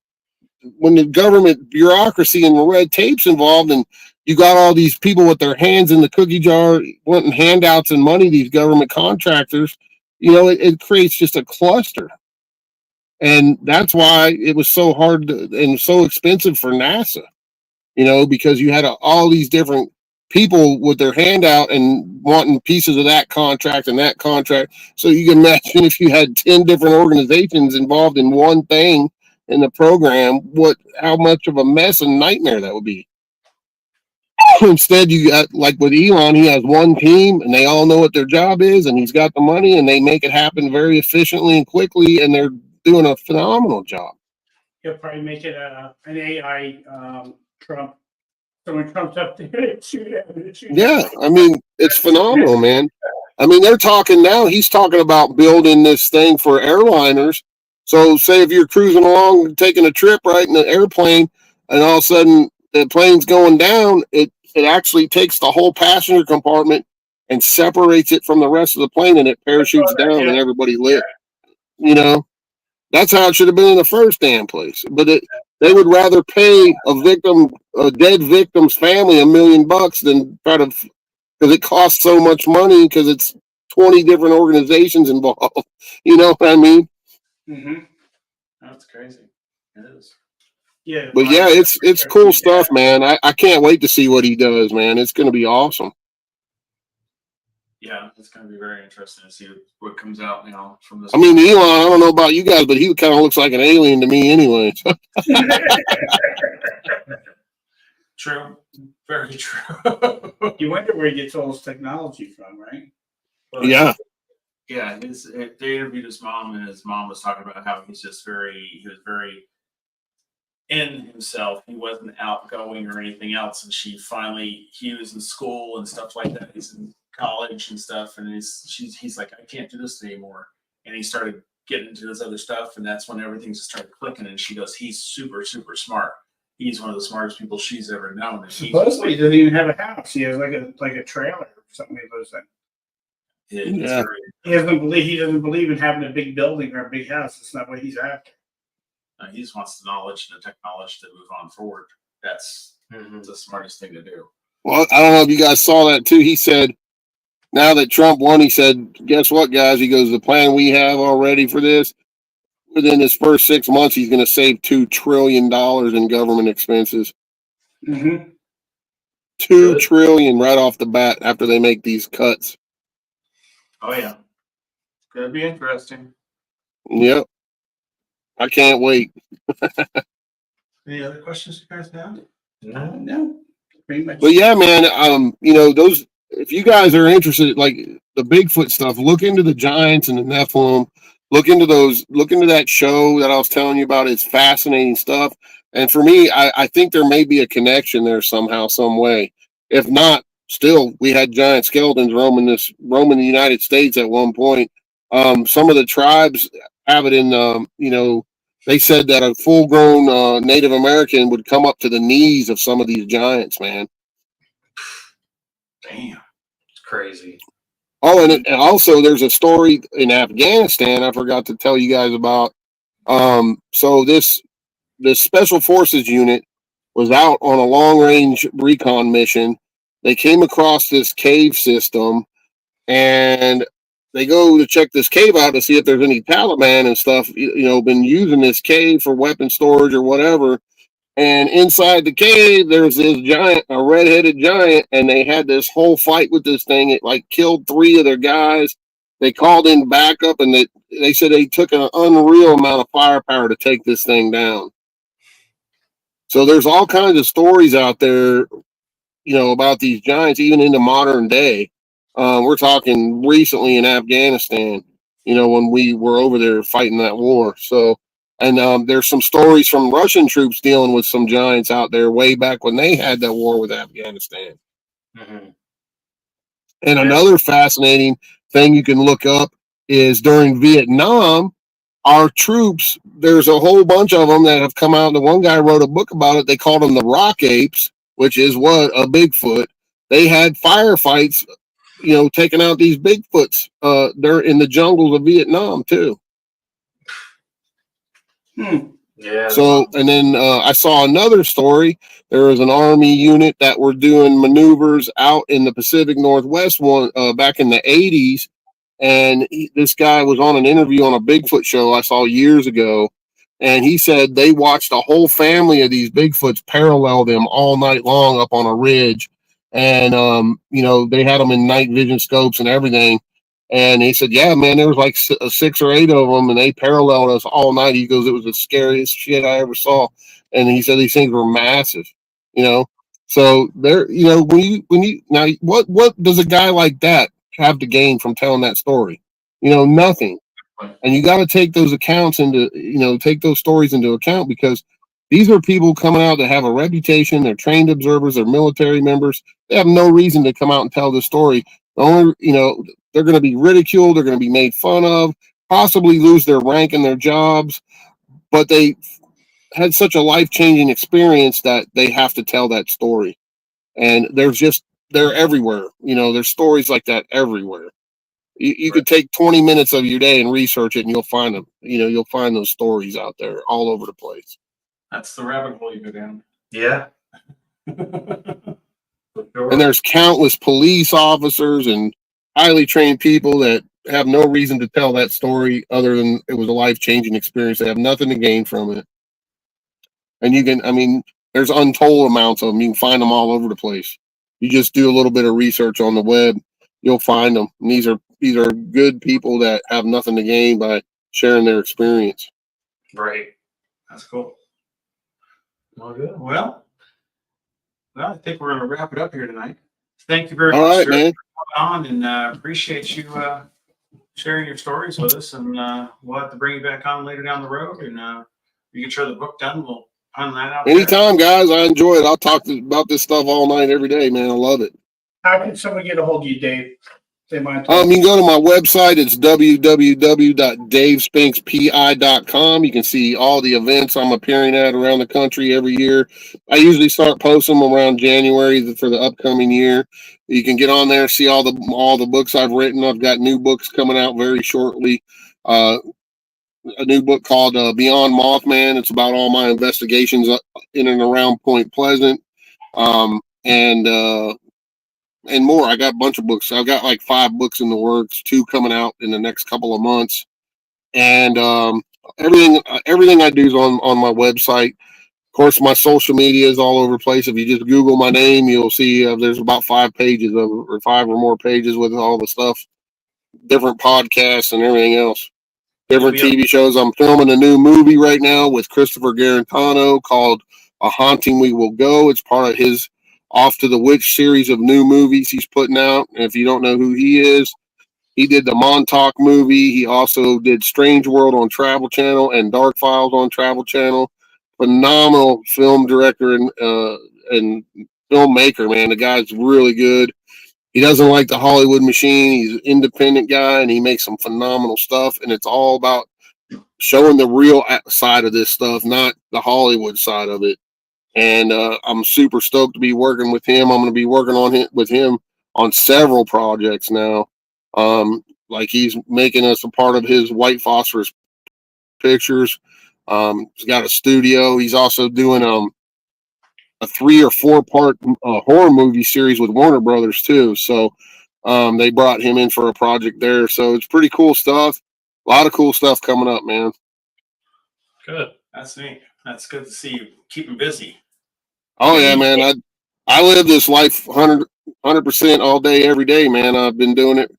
when the government bureaucracy and the red tape's involved, and you got all these people with their hands in the cookie jar wanting handouts and money, these government contractors, it creates just a cluster. And that's why it was so hard and so expensive for NASA, because you had all these different people with their hand out and wanting pieces of that contract and that contract. So you can imagine if you had 10 different organizations involved in one thing in the program, how much of a mess and nightmare that would be. Instead, you got, like with Elon, he has one team and they all know what their job is, and he's got the money, and they make it happen very efficiently and quickly, and they're doing a phenomenal job. He'll probably make it an AI Trump. So when Trump's up there, shoot at it. Yeah, I mean, it's phenomenal, man. I mean, they're talking now, he's talking about building this thing for airliners. So say if you're cruising along, taking a trip, right, in an airplane, and all of a sudden the plane's going down, it actually takes the whole passenger compartment and separates it from the rest of the plane, and it parachutes down and everybody lit. That's how it should have been in the first damn place. But they would rather pay a dead victim's family $1 million than try to, because it costs so much money, because it's 20 different organizations involved. You know what I mean? Mm-hmm. That's crazy. It is. Yeah. But yeah, it's cool stuff, man. I can't wait to see what he does, man. It's going to be awesome. Yeah, it's going to be very interesting to see what comes out now from this. I mean, Elon, I don't know about you guys, but he kind of looks like an alien to me anyway. True. Very true. You wonder where he gets all his technology from, right? Well, yeah. Yeah, they interviewed his mom, and his mom was talking about how he was very in himself. He wasn't outgoing or anything else. And he was in school and stuff like that. He's in college and stuff, and he's like, I can't do this anymore. And he started getting into this other stuff, and that's when everything just started clicking. And she goes, he's super, super smart. He's one of the smartest people she's ever known. And supposedly he doesn't even have a house. He has like a trailer or something he lives in. Yeah. He doesn't believe in having a big building or a big house. It's not what he's after. He just wants the knowledge and the technology to move on forward. That's the smartest thing to do. Well, I don't know if you guys saw that too. He said, now that Trump won, he said, guess what, guys? He goes, the plan we have already for this, within his first 6 months, he's going to save $2 trillion in government expenses. Mm-hmm. $2 trillion right off the bat after they make these cuts. Oh, yeah. Gonna be interesting. Yep. I can't wait. Any other questions you guys have? No. Pretty much. But yeah, man, those, if you guys are interested, like the Bigfoot stuff, look into the giants and the Nephilim. Look into that show that I was telling you about. It's fascinating stuff. And for me, I think there may be a connection there somehow, some way. If not, still, we had giant skeletons roaming the United States at one point. Some of the tribes have it in, they said that a full-grown Native American would come up to the knees of some of these giants, man. Damn. It's crazy. Oh, and also there's a story in Afghanistan I forgot to tell you guys about. So this special forces unit was out on a long-range recon mission. They came across this cave system, and they go to check this cave out to see if there's any Taliban and stuff, been using this cave for weapon storage or whatever. And inside the cave, there's this giant, a red-headed giant, and they had this whole fight with this thing. It like killed 3 of their guys. They called in backup, and they said they took an unreal amount of firepower to take this thing down. So there's all kinds of stories out there, about these giants, even into modern day. We're talking recently in Afghanistan, when we were over there fighting that war. So. And there's some stories from Russian troops dealing with some giants out there way back when they had that war with Afghanistan. Mm-hmm. And another fascinating thing you can look up is during Vietnam, our troops, there's a whole bunch of them that have come out. The one guy wrote a book about it. They called them the rock apes, which is what a Bigfoot. They had firefights, taking out these Bigfoots there in the jungles of Vietnam too. Yeah. So, and then I saw another story. There was an Army unit that were doing maneuvers out in the Pacific Northwest back in the 80s. And this guy was on an interview on a Bigfoot show I saw years ago. And he said they watched a whole family of these Bigfoots parallel them all night long up on a ridge. And, they had them in night vision scopes and everything. And he said, yeah, man, there was like 6 or 8 of them, and they paralleled us all night. He goes, it was the scariest shit I ever saw. And he said these things were massive, you know. So there, when you now, what does a guy like that have to gain from telling that story? Nothing. And you got to take those take those stories into account, because these are people coming out that have a reputation. They're trained observers. They're military members. They have no reason to come out and tell this story. The only, they're going to be ridiculed. They're going to be made fun of, possibly lose their rank and their jobs. But they had such a life-changing experience that they have to tell that story. And they're everywhere. There's stories like that everywhere. You could take 20 minutes of your day and research it, and you'll find them. You'll find those stories out there all over the place. That's the rabbit hole you go down. Yeah. And there's countless police officers and highly trained people that have no reason to tell that story other than it was a life-changing experience. They have nothing to gain from it. And there's untold amounts of them. You can find them all over the place. You just do a little bit of research on the web, you'll find them. And these are good people that have nothing to gain by sharing their experience. Right. That's cool. Well, good. Well, I think we're going to wrap it up here tonight. Thank you very much, All right, sir, man. for coming on, and appreciate you sharing your stories with us. And we'll have to bring you back on later down the road, and you can share the book done. We'll find that out. Anytime, guys. I enjoy it. I'll talk about this stuff all night, every day, man. I love it. How can someone get a hold of you, Dave? They might You can go to my website. It's www.davespinkspI.com. You can see all the events I'm appearing at around the country every year. I usually start posting them around January for the upcoming year. You can get on there, see all the books I've written. I've got new books coming out very shortly. A new book called Beyond Mothman. It's about all my investigations in and around Point Pleasant. And more. I got a bunch of books. I've got like 5 books in the works, 2 coming out in the next couple of months. And everything I do is on my website. Of course, my social media is all over the place. If you just Google my name, you'll see there's about 5 pages or 5 or more pages with all the stuff, different podcasts and everything else, different TV shows. I'm filming a new movie right now with Christopher Garantano called A Haunting We Will Go. It's part of his Off to the Witch series of new movies he's putting out. And if you don't know who he is, he did the Montauk movie. He also did Strange World on Travel Channel and Dark Files on Travel Channel. Phenomenal film director and filmmaker, man. The guy's really good. He doesn't like the Hollywood machine. He's an independent guy, and he makes some phenomenal stuff. And it's all about showing the real side of this stuff, not the Hollywood side of it. And I'm super stoked to be working with him. I'm going to be working with him on several projects now. Like he's making us a part of his white phosphorus pictures. He's got a studio. He's also doing a 3 or 4 part horror movie series with Warner Brothers too. So they brought him in for a project there. So it's pretty cool stuff. A lot of cool stuff coming up, man. Good. That's neat. That's good to see you keeping busy. Oh yeah, man. I live this life 100% all day, every day, man. I've been doing it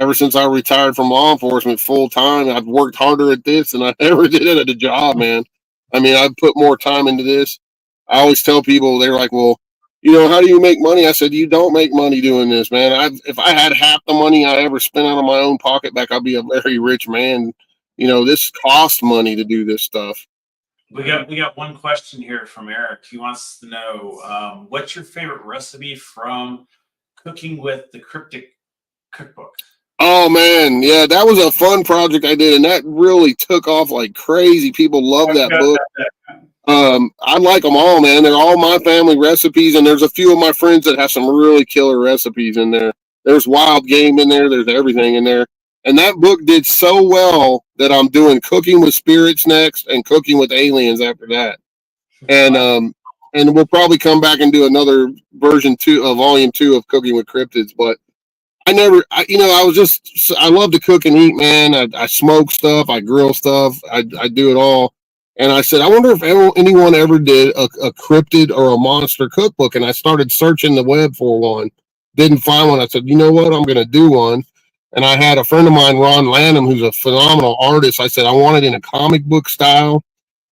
ever since I retired from law enforcement full time. I've worked harder at this than I ever did at a job, man. I mean, I've put more time into this. I always tell people, they're like, well, how do you make money? I said, you don't make money doing this, man. If I had half the money I ever spent out of my own pocket back, I'd be a very rich man. This costs money to do this stuff. We got one question here from Eric. He wants to know, what's your favorite recipe from Cooking with the Cryptic cookbook? Oh man, yeah, that was a fun project I did, and that really took off like crazy. People love that book. I like them all, man. They're all my family recipes, and there's a few of my friends that have some really killer recipes in there. There's wild game in there. There's everything in there, and that book did so well that I'm doing Cooking with Spirits next and Cooking with Aliens after that. And we'll probably come back and do another volume 2 of Cooking with Cryptids. But I love to cook and eat, man. I smoke stuff, I grill stuff, I do it all. And I said, I wonder if anyone ever did a cryptid or a monster cookbook. And I started searching the web for one. Didn't find one. I said, you know what? I'm going to do one. And I had a friend of mine, Ron Lanham, who's a phenomenal artist. I said, I want it in a comic book style.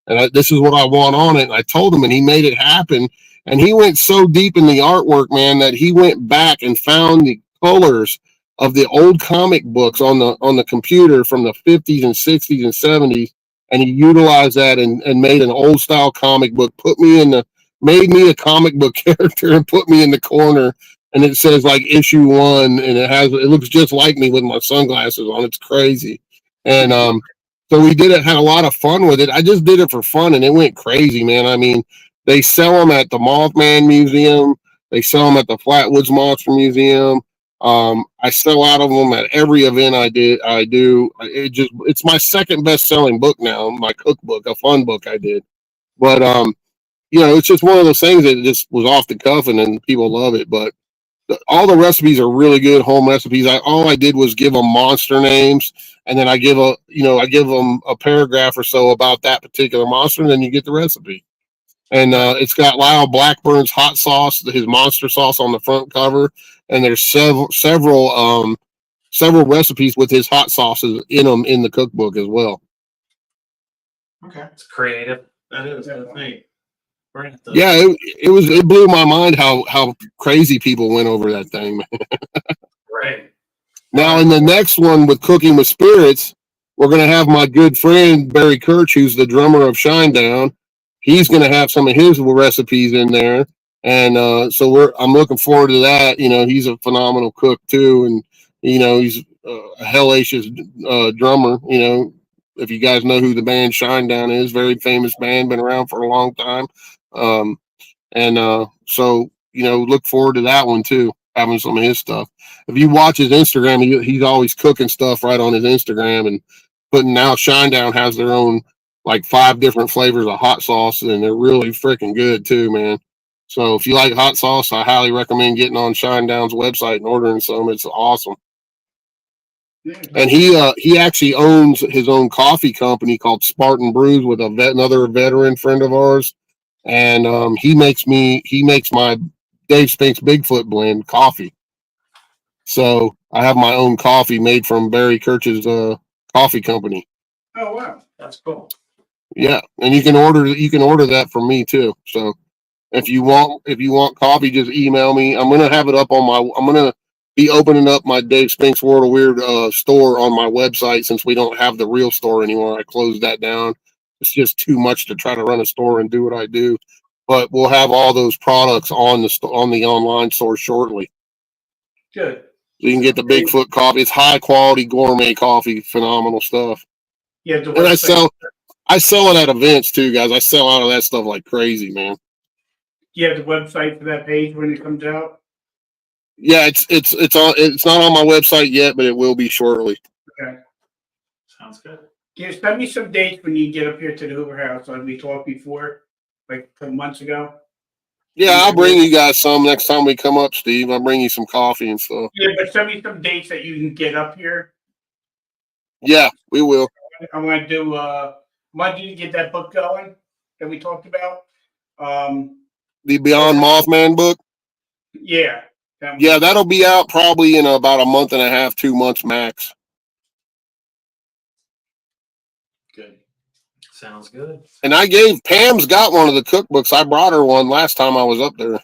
And this is what I want on it. And I told him, and he made it happen. And he went so deep in the artwork, man, that he went back and found the colors of the old comic books on the computer from the 50s and 60s and 70s. And he utilized that and made an old style comic book, made me a comic book character and put me in the corner. And it says like issue 1, and it looks just like me with my sunglasses on. It's crazy. And so we had a lot of fun with it. I just did it for fun, and it went crazy, man. I mean, they sell them at the Mothman Museum. They sell them at the Flatwoods Monster Museum. I sell out of them at every event I do. It's my second best-selling book now, my cookbook, a fun book I did. But it's just one of those things that just was off the cuff, and then people love it. But all the recipes are really good home recipes. All I did was give them monster names, and then I give them a paragraph or so about that particular monster, and then you get the recipe. And it's got Lyle Blackburn's hot sauce, his monster sauce on the front cover, and there's several recipes with his hot sauces in them in the cookbook as well. Okay. It's creative. That is. That's neat. Yeah, it blew my mind how crazy people went over that thing, man. Right. Now in the next one with Cooking with Spirits, we're gonna have my good friend Barry Kirch, who's the drummer of Shinedown. He's gonna have some of his recipes in there, and I'm looking forward to that. He's a phenomenal cook too, and he's a hellacious drummer. If you guys know who the band Shinedown is, very famous band, been around for a long time. So look forward to that one too, having some of his stuff. If you watch his Instagram, he's always cooking stuff right on his Instagram, and now Shinedown has their own like 5 different flavors of hot sauce, and they're really freaking good too, man. So if you like hot sauce, I highly recommend getting on Shinedown's website and ordering some. It's awesome. And he actually owns his own coffee company called Spartan Brews with another veteran friend of ours, and he makes my Dave Spinks Bigfoot blend coffee. So I have my own coffee made from Barry Kirch's coffee company. Oh wow, that's cool. Yeah, and you can order that from me too. So if you want coffee, just email me. I'm gonna be opening up my Dave Spinks World of Weird store on my website, since we don't have the real store anymore. I closed that down. It's just too much to try to run a store and do what I do. But we'll have all those products on the online store shortly. Good. So you can get the Bigfoot coffee. It's high quality gourmet coffee, phenomenal stuff. Yeah, and I sell it at events too, guys. I sell out of that stuff like crazy, man. You have the website for that page when it comes out? Yeah, it's not on my website yet, but it will be shortly. Okay. Sounds good. Can you send me some dates when you get up here to the Hoover House, like we talked before, like a couple months ago? Yeah, I'll bring you guys some next time we come up, Steve. I'll bring you some coffee and stuff. Yeah, but send me some dates that you can get up here. Yeah, we will. I'm gonna do to get that book going that we talked about. The Beyond Mothman book? Yeah. Yeah, that'll be out probably in about a month and a half, 2 months max. Good. Sounds good. And Pam's got one of the cookbooks. I brought her one last time I was up there.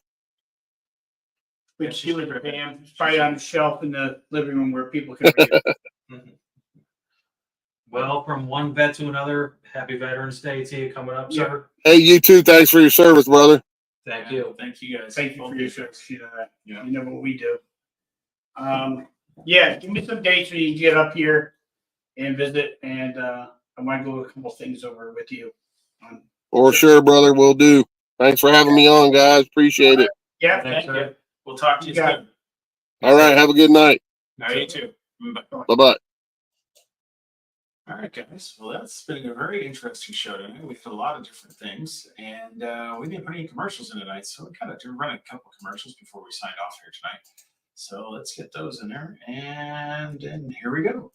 Which she was Pam, probably on the shelf in the living room where people can read it. Well, from one vet to another, happy Veterans Day to you coming up, sir. Hey, you too. Thanks for your service, brother. Thank you. Thank you guys. Thank you for your service. You Yeah. know what we do. Yeah, give me some dates when you get up here and visit, and I might go a couple things over with you. For sure, brother. Will do. Thanks for having me on, guys. Appreciate it. Yeah, Thanks, thank you. We'll talk to you You got soon. All right. Have a good night. All right, you too. Bye. Bye-bye. All right, guys. Well, that's been a very interesting show tonight. We hit a lot of different things, and we didn't put any commercials in tonight, so we kind of do run a couple commercials before we signed off here tonight. So let's get those in there, and here we go.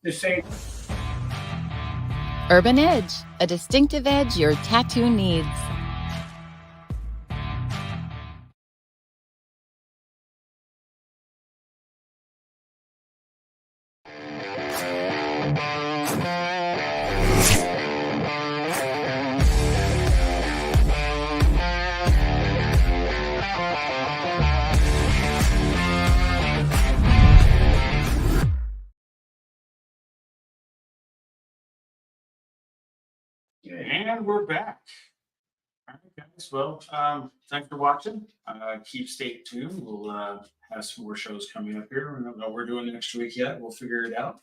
The same. Urban Edge, a distinctive edge your tattoo needs. And we're back. All right, guys. Well, thanks for watching. Keep stay tuned. We'll have some more shows coming up here. We don't know what we're doing next week yet. We'll figure it out.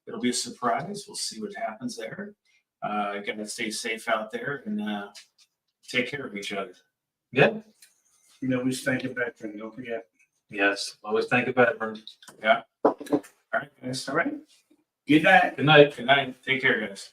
It'll be a surprise. We'll see what happens there. Gotta stay safe out there and take care of each other. Yeah. You know, always thank a veteran. Don't forget. Yes. Always thank a veteran. Yeah. All right, guys. All right. Good night. Good night. Good night. Take care, guys.